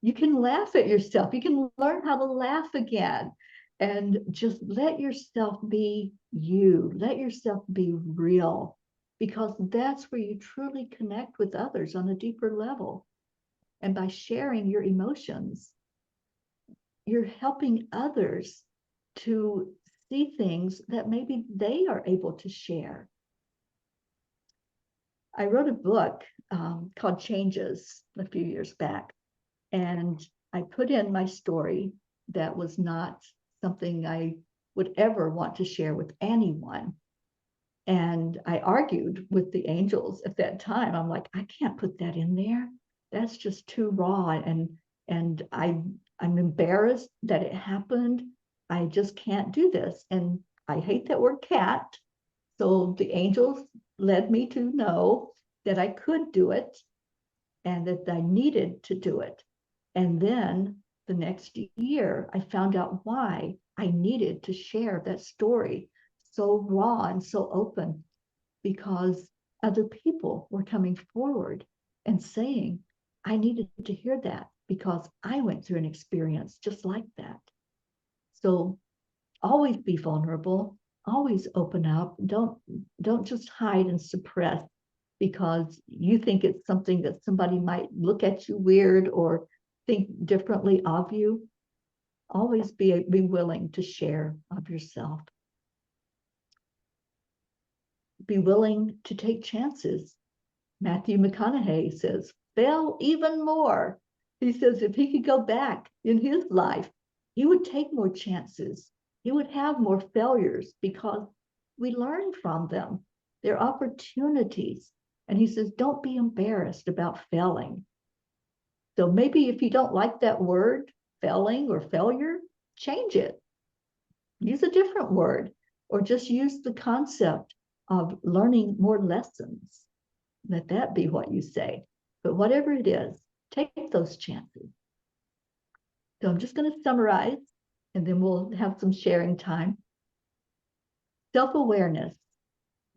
[SPEAKER 4] You can laugh at yourself. You can learn how to laugh again. And just let yourself be you. Let yourself be real, because that's where you truly connect with others on a deeper level. And by sharing your emotions, you're helping others to see things that maybe they are able to share. I wrote a book called Changes a few years back, and I put in my story that was not something I would ever want to share with anyone. And I argued with the angels at that time. I'm like, I can't put that in there. That's just too raw. And I'm embarrassed that it happened. I just can't do this. And I hate that word cat. So the angels led me to know that I could do it and that I needed to do it. And then the next year, I found out why I needed to share that story so raw and so open, because other people were coming forward and saying, I needed to hear that because I went through an experience just like that. So always be vulnerable, always open up. Don't just hide and suppress, because you think it's something that somebody might look at you weird or think differently of you. Always be willing to share of yourself. Be willing to take chances. Matthew McConaughey says, fail even more. He says if he could go back in his life, he would take more chances. He would have more failures because we learn from them. They're opportunities. And he says, don't be embarrassed about failing. So maybe if you don't like that word, failing or failure, change it. Use a different word, or just use the concept of learning more lessons. Let that be what you say. But whatever it is, take those chances. So I'm just going to summarize, and then we'll have some sharing time. Self-awareness.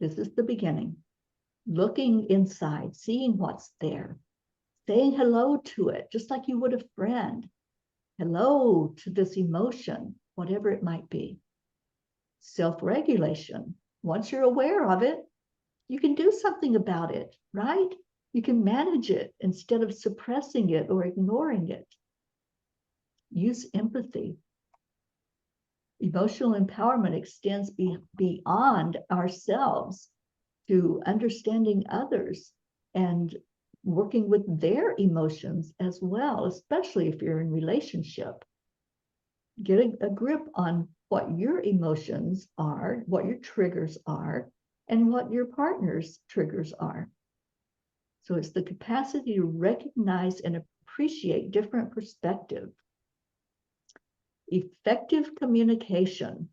[SPEAKER 4] This is the beginning. Looking inside, seeing what's there, saying hello to it, just like you would a friend. Hello to this emotion, whatever it might be. Self-regulation. Once you're aware of it, you can do something about it, right? You can manage it instead of suppressing it or ignoring it. Use empathy. Emotional empowerment extends beyond ourselves to understanding others and working with their emotions as well, especially if you're in relationship. Get a grip on what your emotions are, what your triggers are, and what your partner's triggers are. So it's the capacity to recognize and appreciate different perspectives. Effective communication.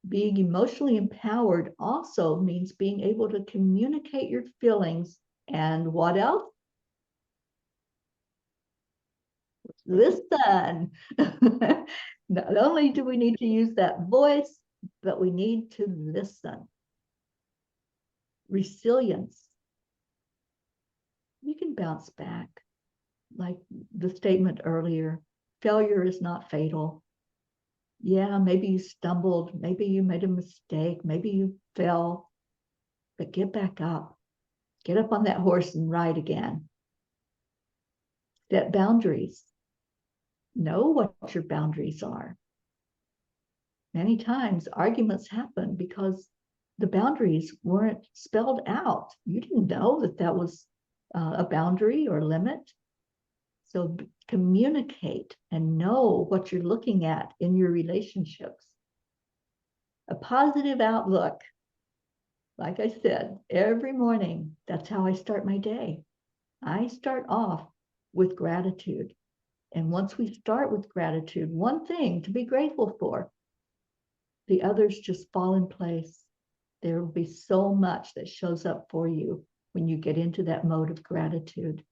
[SPEAKER 4] Being emotionally empowered also means being able to communicate your feelings and what else? Listen. Not only do we need to use that voice, but we need to listen. Resilience. You can bounce back. Like the statement earlier, failure is not fatal. Yeah, maybe you stumbled, maybe you made a mistake, maybe you fell, but get back up. Get up on that horse and ride again. Set boundaries. Know what your boundaries are. Many times arguments happen because the boundaries weren't spelled out. You didn't know that that was a boundary or limit. So communicate and know what you're looking at in your relationships. A positive outlook. Like I said, every morning, that's how I start my day. I start off with gratitude. And once we start with gratitude, one thing to be grateful for, the others just fall in place. There will be so much that shows up for you when you get into that mode of gratitude.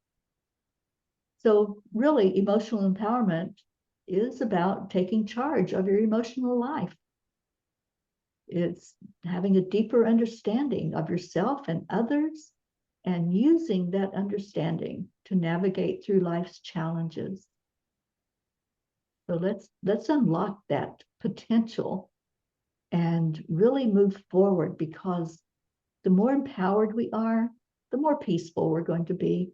[SPEAKER 4] So really, emotional empowerment is about taking charge of your emotional life. It's having a deeper understanding of yourself and others and using that understanding to navigate through life's challenges. So let's unlock that potential and really move forward, because the more empowered we are, the more peaceful we're going to be.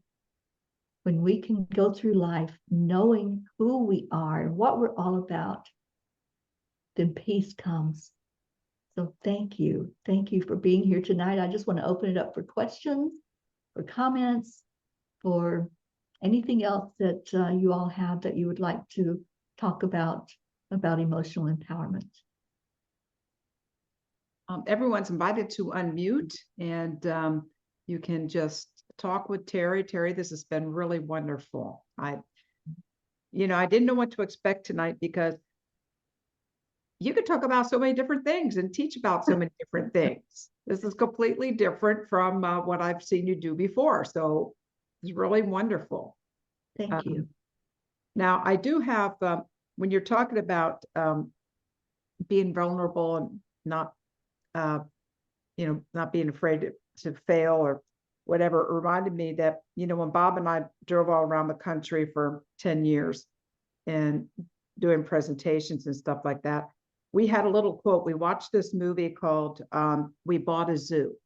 [SPEAKER 4] When we can go through life knowing who we are and what we're all about, then peace comes. So thank you. Thank you for being here tonight. I just want to open it up for questions, for comments, for anything else that you all have that you would like to talk about emotional empowerment.
[SPEAKER 1] Everyone's invited to unmute, and you can just talk with Teri. Teri, this has been really wonderful. I didn't know what to expect tonight, because you could talk about so many different things and teach about so many different things. This is completely different from what I've seen you do before. So it's really wonderful.
[SPEAKER 4] Thank you.
[SPEAKER 1] Now, I do have, when you're talking about being vulnerable and not being afraid to fail or whatever, it reminded me that, when Bob and I drove all around the country for 10 years and doing presentations and stuff like that, we had a little quote. We watched this movie called We Bought a Zoo.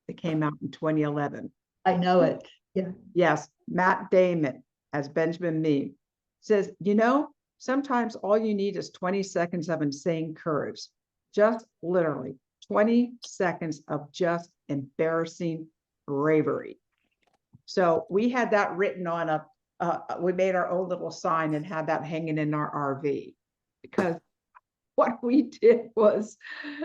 [SPEAKER 1] that came out in 2011.
[SPEAKER 4] I know it. Yeah.
[SPEAKER 1] Yes, Matt Damon as Benjamin Mee says, sometimes all you need is 20 seconds of insane courage. Just literally 20 seconds of just embarrassing bravery. So we had that written on we made our own little sign and had that hanging in our RV, because what we did was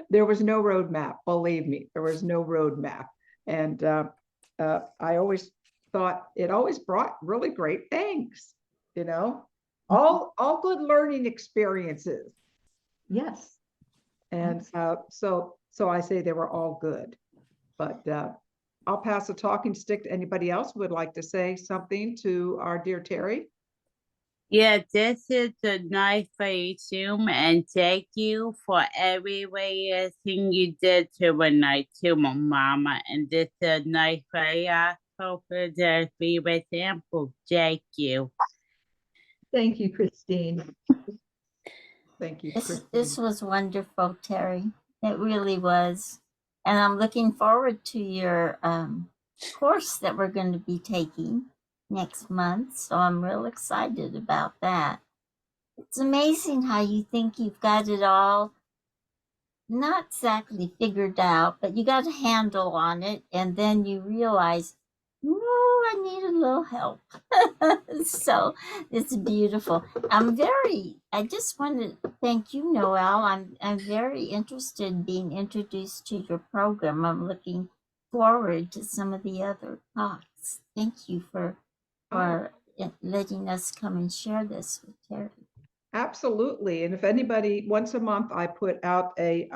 [SPEAKER 1] there was no roadmap. Believe me, there was no roadmap. And I always thought it always brought really great things, all good learning experiences.
[SPEAKER 4] Yes.
[SPEAKER 1] And so I say they were all good. But I'll pass the talking stick to anybody else who would like to say something to our dear Teri.
[SPEAKER 5] Yeah, this is a nice way Zoom, and thank you for everything you did tonight to my mama. And this is a nice way I hope that we were sample. Thank you.
[SPEAKER 4] Thank you, Christine.
[SPEAKER 1] Thank you,
[SPEAKER 6] This
[SPEAKER 1] Christine.
[SPEAKER 6] was wonderful, Terry. It really was. And I'm looking forward to your course that we're going to be taking next month. So I'm real excited about that. It's amazing how you think you've got it all not exactly figured out, but you got a handle on it. And then you realize, no, I need a little help. So it's beautiful. I just want to thank you, Noelle. I'm very interested in being introduced to your program. I'm looking forward to some of the other talks. Thank you for letting us come and share this with Terry.
[SPEAKER 1] Absolutely. And if anybody, once a month, I put out a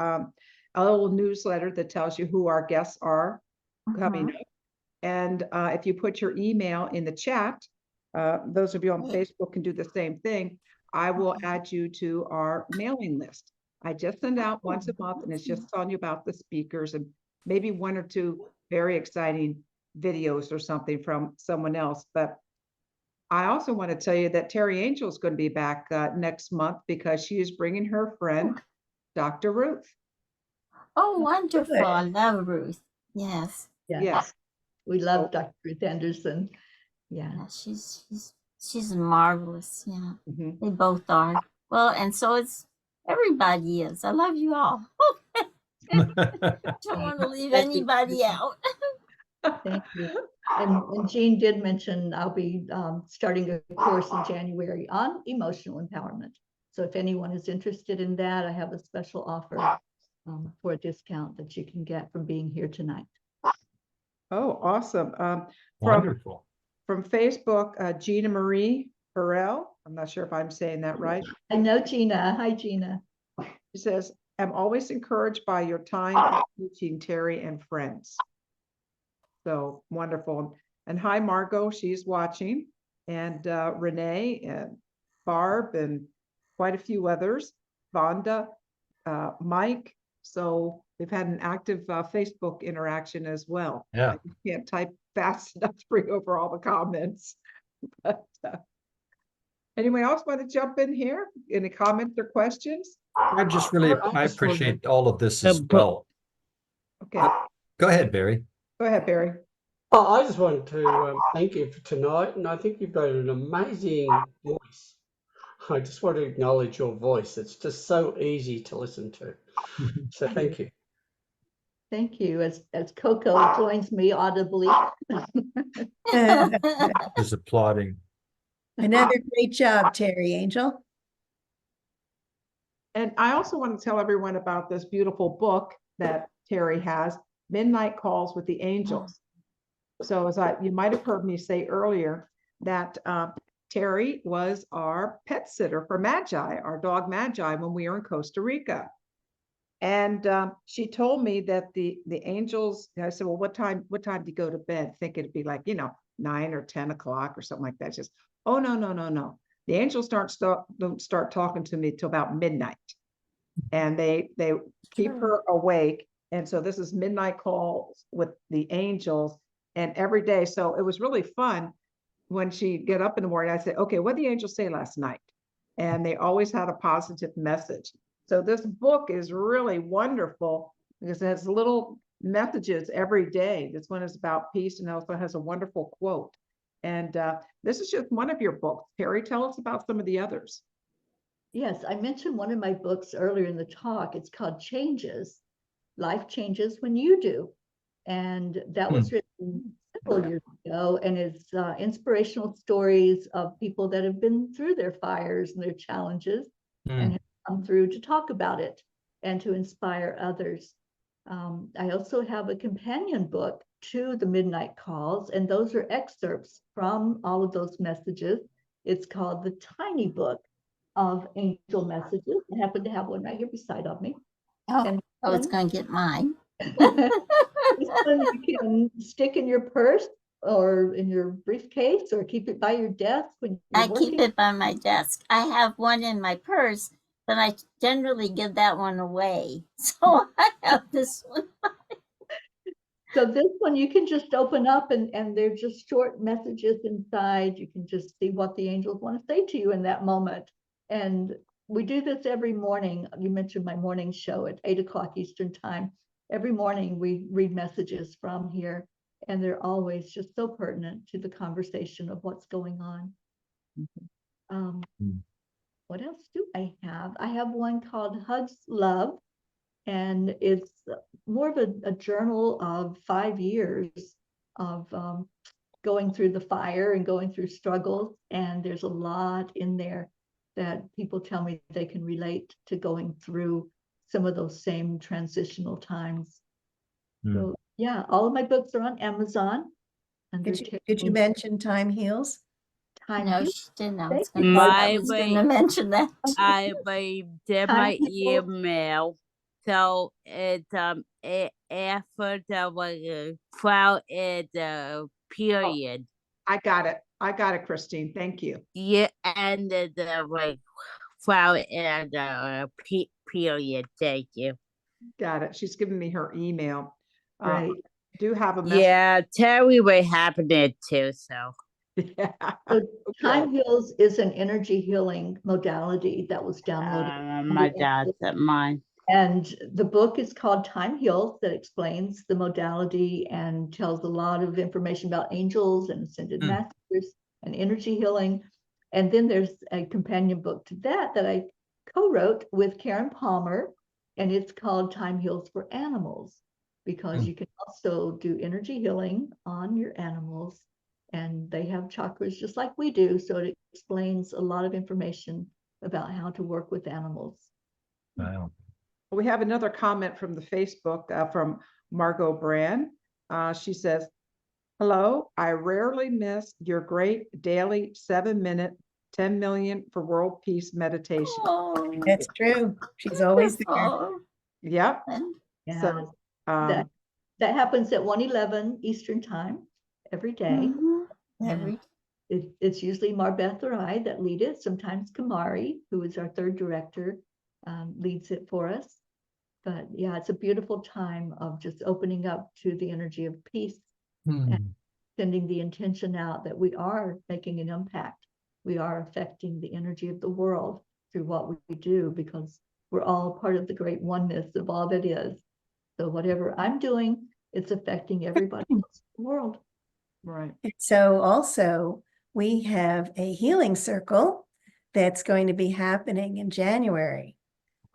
[SPEAKER 1] little newsletter that tells you who our guests are coming up. And if you put your email in the chat, those of you on Facebook can do the same thing. I will add you to our mailing list. I just send out once a month, and it's just telling you about the speakers and maybe one or two very exciting videos or something from someone else. But I also want to tell you that Teri Angel is going to be back next month, because she is bringing her friend, Dr. Ruth.
[SPEAKER 6] Oh, wonderful. I love Ruth. Yes.
[SPEAKER 1] Yes.
[SPEAKER 4] We love Dr. Ruth Anderson. Yeah.
[SPEAKER 6] She's marvelous. Yeah.
[SPEAKER 1] Mm-hmm.
[SPEAKER 6] They both are. Well, and so it's everybody is. I love you all. Don't want to leave anybody out.
[SPEAKER 4] Thank you. And Jean did mention I'll be starting a course in January on emotional empowerment. So if anyone is interested in that, I have a special offer for a discount that you can get from being here tonight.
[SPEAKER 1] Oh, awesome.
[SPEAKER 2] Wonderful.
[SPEAKER 1] From Facebook, Gina Marie Burrell. I'm not sure if I'm saying that right.
[SPEAKER 4] I know Gina. Hi, Gina.
[SPEAKER 1] She says, I'm always encouraged by your time teaching, Teri and friends. So wonderful. And hi, Margot, she's watching. And Renee and Barb and quite a few others. Vonda, Mike. So we've had an active Facebook interaction as well.
[SPEAKER 2] Yeah.
[SPEAKER 1] I can't type fast enough to bring over all the comments. But anyone else want to jump in here? Any comments or questions?
[SPEAKER 2] I just really, I appreciate all of this as
[SPEAKER 5] but-
[SPEAKER 2] well.
[SPEAKER 1] Okay,
[SPEAKER 2] Go ahead, Barry.
[SPEAKER 1] go ahead, Barry.
[SPEAKER 7] Oh, I just wanted to thank you for tonight, and I think you've got an amazing voice. I just want to acknowledge your voice. It's just so easy to listen to. So thank you.
[SPEAKER 4] Thank you. As Coco joins me audibly.
[SPEAKER 2] Is applauding.
[SPEAKER 3] Another great job, Teri Angel.
[SPEAKER 1] And I also want to tell everyone about this beautiful book that Teri has, Midnight Calls with the Angels. So you might have heard me say earlier that Teri was our pet sitter for Magi, our dog Magi, when we were in Costa Rica. And she told me that the angels, I said, well, what time do you go to bed? Think it'd be like, 9 or 10 o'clock or something like that. Just, oh, no. The angels don't start talking to me till about midnight. And they keep her awake. And so this is Midnight Calls with the Angels. And every day, so it was really fun when she'd get up in the morning. I said, okay, what did the angels say last night? And they always had a positive message. So this book is really wonderful because it has little messages every day. This one is about peace and also has a wonderful quote. And this is just one of your books. Teri, tell us about some of the others.
[SPEAKER 4] Yes, I mentioned one of my books earlier in the talk. It's called Changes. Life Changes When You Do. And that was written several years ago, and it's inspirational stories of people that have been through their fires and their challenges and have come through to talk about it and to inspire others. I also have a companion book to the Midnight Calls, and those are excerpts from all of those messages. It's called The Tiny Book of Angel Messages. I happen to have one right here beside of me.
[SPEAKER 6] Oh,
[SPEAKER 4] And
[SPEAKER 6] I was going to get mine.
[SPEAKER 4] this one you can stick in your purse or in your briefcase or keep it by your desk when you're
[SPEAKER 6] I
[SPEAKER 4] working.
[SPEAKER 6] keep it by my desk. I have one in my purse, but I generally give that one away. So I have this one.
[SPEAKER 4] So this one you can just open up and they're just short messages inside. You can just see what the angels want to say to you in that moment. And we do this every morning. You mentioned my morning show at 8 o'clock Eastern time. Every morning we read messages from here, and they're always just so pertinent to the conversation of what's going on. What else do I have? I have one called Hugs Love, and it's more of a journal of 5 years of going through the fire and going through struggles. And there's a lot in there that people tell me they can relate to going through some of those same transitional times. So yeah, all of my books are on Amazon.
[SPEAKER 3] Did you mention Time Heals?
[SPEAKER 4] Time
[SPEAKER 6] No,
[SPEAKER 4] Heals?
[SPEAKER 6] she didn't. I
[SPEAKER 4] Thank
[SPEAKER 6] was going
[SPEAKER 4] you.
[SPEAKER 6] to mention that.
[SPEAKER 5] I did
[SPEAKER 4] Time
[SPEAKER 5] my
[SPEAKER 4] Heals.
[SPEAKER 5] email, so it after the file is period.
[SPEAKER 1] I got it. I got it, Christine. Thank you.
[SPEAKER 5] Yeah, and the file and period. Thank you.
[SPEAKER 1] Got it. She's giving me her email.
[SPEAKER 4] Right.
[SPEAKER 1] Do have a message.
[SPEAKER 5] Yeah, Terry will happen it too. So
[SPEAKER 1] Yeah.
[SPEAKER 4] So
[SPEAKER 1] Okay.
[SPEAKER 4] Time Heals is an energy healing modality that was downloaded.
[SPEAKER 5] my dad's at mine.
[SPEAKER 4] And the book is called Time Heals, that explains the modality and tells a lot of information about angels and ascended masters and energy healing. And then there's a companion book to that I co-wrote with Karen Palmer, and it's called Time Heals for Animals, because you can also do energy healing on your animals, and they have chakras just like we do. So it explains a lot of information about how to work with animals.
[SPEAKER 2] Wow.
[SPEAKER 1] We have another comment from the Facebook from Margot Brand. She says, hello, I rarely miss your great daily 7-minute, 10 million for world peace meditation.
[SPEAKER 6] Oh,
[SPEAKER 3] That's true. She's always there.
[SPEAKER 6] oh.
[SPEAKER 1] Yep.
[SPEAKER 4] Yeah.
[SPEAKER 1] So
[SPEAKER 4] that happens at 1:11 Eastern time every day.
[SPEAKER 6] Every
[SPEAKER 4] It's usually MarBeth or I that lead it. Sometimes Kamari, who is our third director, leads it for us. But yeah, it's a beautiful time of just opening up to the energy of peace and sending the intention out that we are making an impact. We are affecting the energy of the world through what we do, because we're all part of the great oneness of all that is. So whatever I'm doing, it's affecting everybody else in the world.
[SPEAKER 1] right.
[SPEAKER 3] So also, we have a healing circle that's going to be happening in January.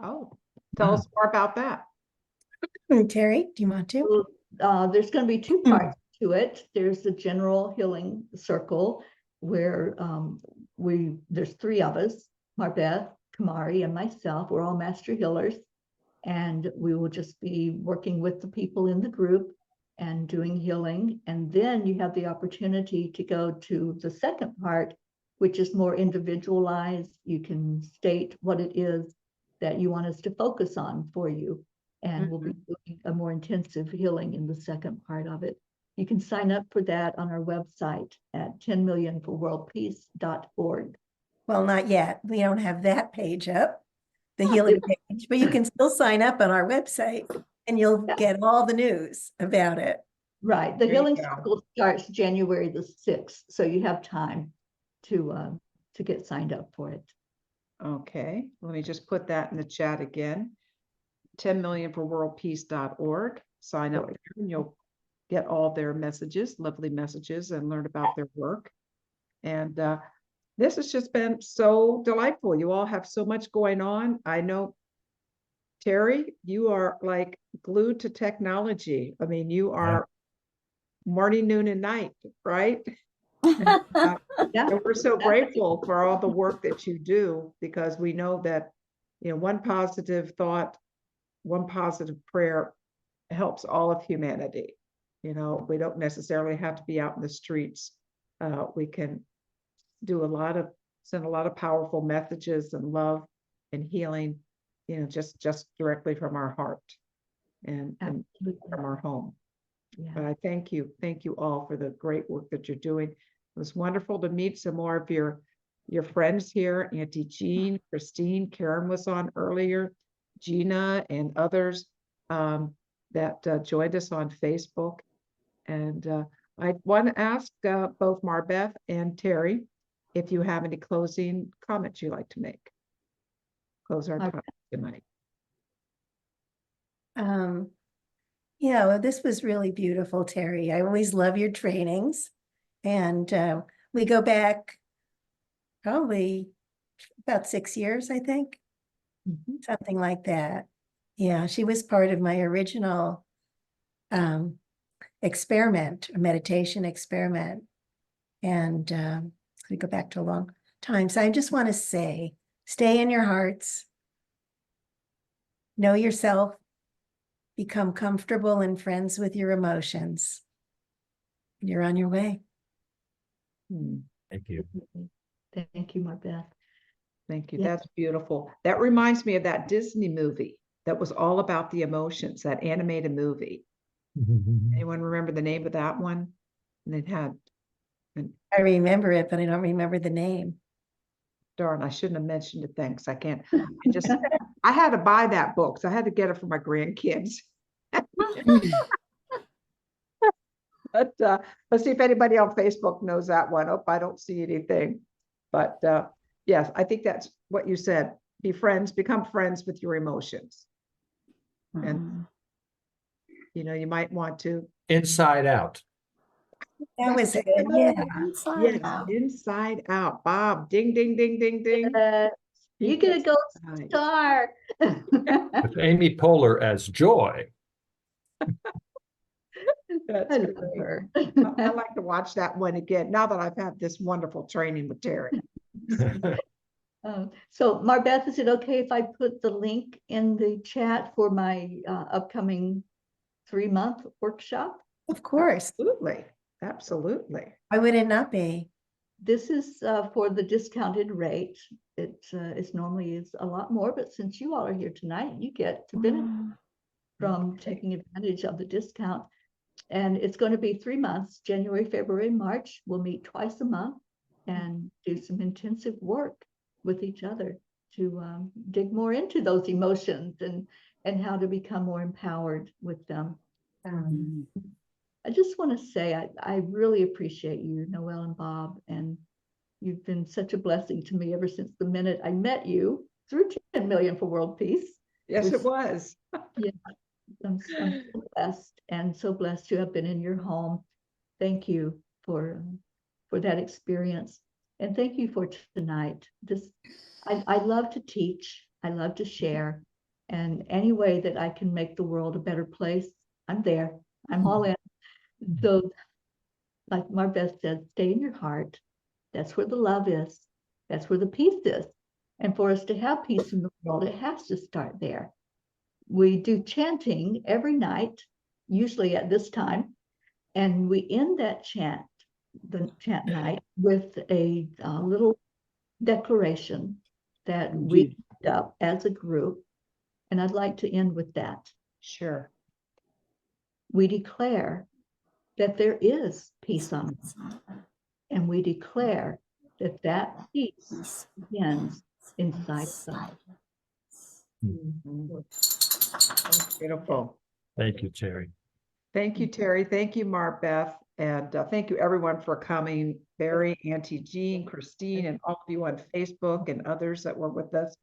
[SPEAKER 1] Oh, tell us more about that.
[SPEAKER 3] Teri, do you want to?
[SPEAKER 4] There's going to be 2 parts to it. There's the general healing circle where there's 3 of us, MarBeth, Kamari, and myself. We're all master healers, and we will just be working with the people in the group and doing healing. And then you have the opportunity to go to the second part, which is more individualized. You can state what it is that you want us to focus on for you. And we'll be doing a more intensive healing in the second part of it. You can sign up for that on our website at 10millionforworldpeace.org.
[SPEAKER 3] Well, not yet. We don't have that page up, the healing page, but you can still sign up on our website and you'll get all the news about it.
[SPEAKER 4] Right. The
[SPEAKER 1] There you
[SPEAKER 4] healing
[SPEAKER 1] go.
[SPEAKER 4] circle starts January the 6th. So you have time to get signed up for it.
[SPEAKER 1] Okay, let me just put that in the chat again. 10millionforworldpeace.org. sign up there and you'll get all their messages, lovely messages, and learn about their work. And this has just been so delightful. You all have so much going on. I know, Teri, you are like glued to technology. I mean, you are morning, noon, and night, right?
[SPEAKER 4] Yeah.
[SPEAKER 1] And we're so grateful for all the work that you do, because we know that, one positive thought, one positive prayer helps all of humanity. We don't necessarily have to be out in the streets. We can send a lot of powerful messages and love and healing, just directly from our heart and from our home. But I thank you all for the great work that you're doing. It was wonderful to meet some more of your friends here. Auntie Jean, Christine, Karen was on earlier, Gina, and others that joined us on Facebook. And I want to ask both MarBeth and Teri if you have any closing comments you'd like to make. Close our time tonight.
[SPEAKER 3] Yeah, well, this was really beautiful, Teri. I always love your trainings. And we go back probably about 6 years, I think. Something like that. Yeah, she was part of my original experiment, a meditation experiment. And we go back to a long time. So I just want to say, stay in your hearts. Know yourself. Become comfortable and friends with your emotions. You're on your way.
[SPEAKER 2] Thank you.
[SPEAKER 4] Thank you, MarBeth.
[SPEAKER 1] Thank you.
[SPEAKER 4] Yeah.
[SPEAKER 1] That's beautiful. That reminds me of that Disney movie that was all about the emotions, that animated movie. Anyone remember the name of that one? And it had,
[SPEAKER 3] I remember it, but I don't remember the name.
[SPEAKER 1] darn, I shouldn't have mentioned it. Thanks. I can't. I had to buy that book, so I had to get it for my grandkids. But let's see if anybody on Facebook knows that one. Oh, I don't see anything. But yes, I think that's what you said. Become friends with your emotions. And you might want to.
[SPEAKER 2] Inside Out.
[SPEAKER 3] That was it. Yeah.
[SPEAKER 6] Inside out.
[SPEAKER 1] Inside Out. Bob, ding, ding, ding, ding, ding.
[SPEAKER 4] You get a gold star.
[SPEAKER 2] With Amy Poehler as Joy.
[SPEAKER 1] That's
[SPEAKER 4] I love
[SPEAKER 1] great.
[SPEAKER 4] her.
[SPEAKER 1] I'd like to watch that one again now that I've had this wonderful training with Teri.
[SPEAKER 4] So MarBeth, is it okay if I put the link in the chat for my upcoming 3-month workshop?
[SPEAKER 3] Of course.
[SPEAKER 1] Absolutely. Absolutely.
[SPEAKER 3] Why would it not be?
[SPEAKER 4] This is for the discounted rate. It's normally is a lot more, but since you all are here tonight, you get to benefit from taking advantage of the discount. And it's going to be 3 months, January, February, March. We'll meet twice a month and do some intensive work with each other to dig more into those emotions and how to become more empowered with them. I just want to say I really appreciate you, Noelle and Bob, and you've been such a blessing to me ever since the minute I met you through 10 Million for World Peace.
[SPEAKER 1] Yes, it was.
[SPEAKER 4] Yeah, I'm so blessed, and so blessed to have been in your home. Thank you for that experience, and thank you for tonight. I love to teach. I love to share, and any way that I can make the world a better place, I'm there. I'm all in. So, like MarBeth said, stay in your heart. That's where the love is. That's where the peace is. And for us to have peace in the world, it has to start there. We do chanting every night, usually at this time, and we end that the chant night, with a little declaration that we put up as a group. And I'd like to end with that.
[SPEAKER 1] Sure.
[SPEAKER 4] We declare that there is peace on earth, and we declare that peace begins inside us.
[SPEAKER 1] Beautiful.
[SPEAKER 2] Thank you, Teri.
[SPEAKER 1] Thank you, Teri. Thank you, MarBeth. And thank you, everyone, for coming. Barry, Auntie Jean, Christine, and all of you on Facebook and others that were with us.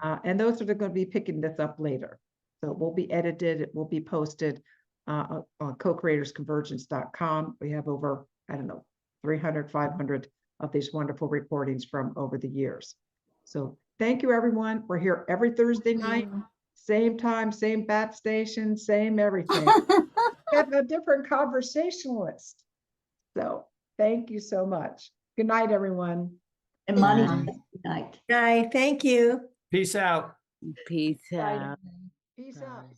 [SPEAKER 1] And those that are going to be picking this up later. So it will be edited. It will be posted on co-creatorsconvergence.com. We have over, I don't know, 300, 500 of these wonderful recordings from over the years. So thank you, everyone. We're here every Thursday night, same time, same bat station, same everything. We have a different conversationalist. So thank you so much. Good night, everyone.
[SPEAKER 4] And Monty,
[SPEAKER 6] Yeah.
[SPEAKER 4] good night.
[SPEAKER 3] Bye, thank you.
[SPEAKER 2] Peace out.
[SPEAKER 5] Peace
[SPEAKER 4] Bye.
[SPEAKER 5] out.
[SPEAKER 1] Peace
[SPEAKER 5] Bye.
[SPEAKER 1] out.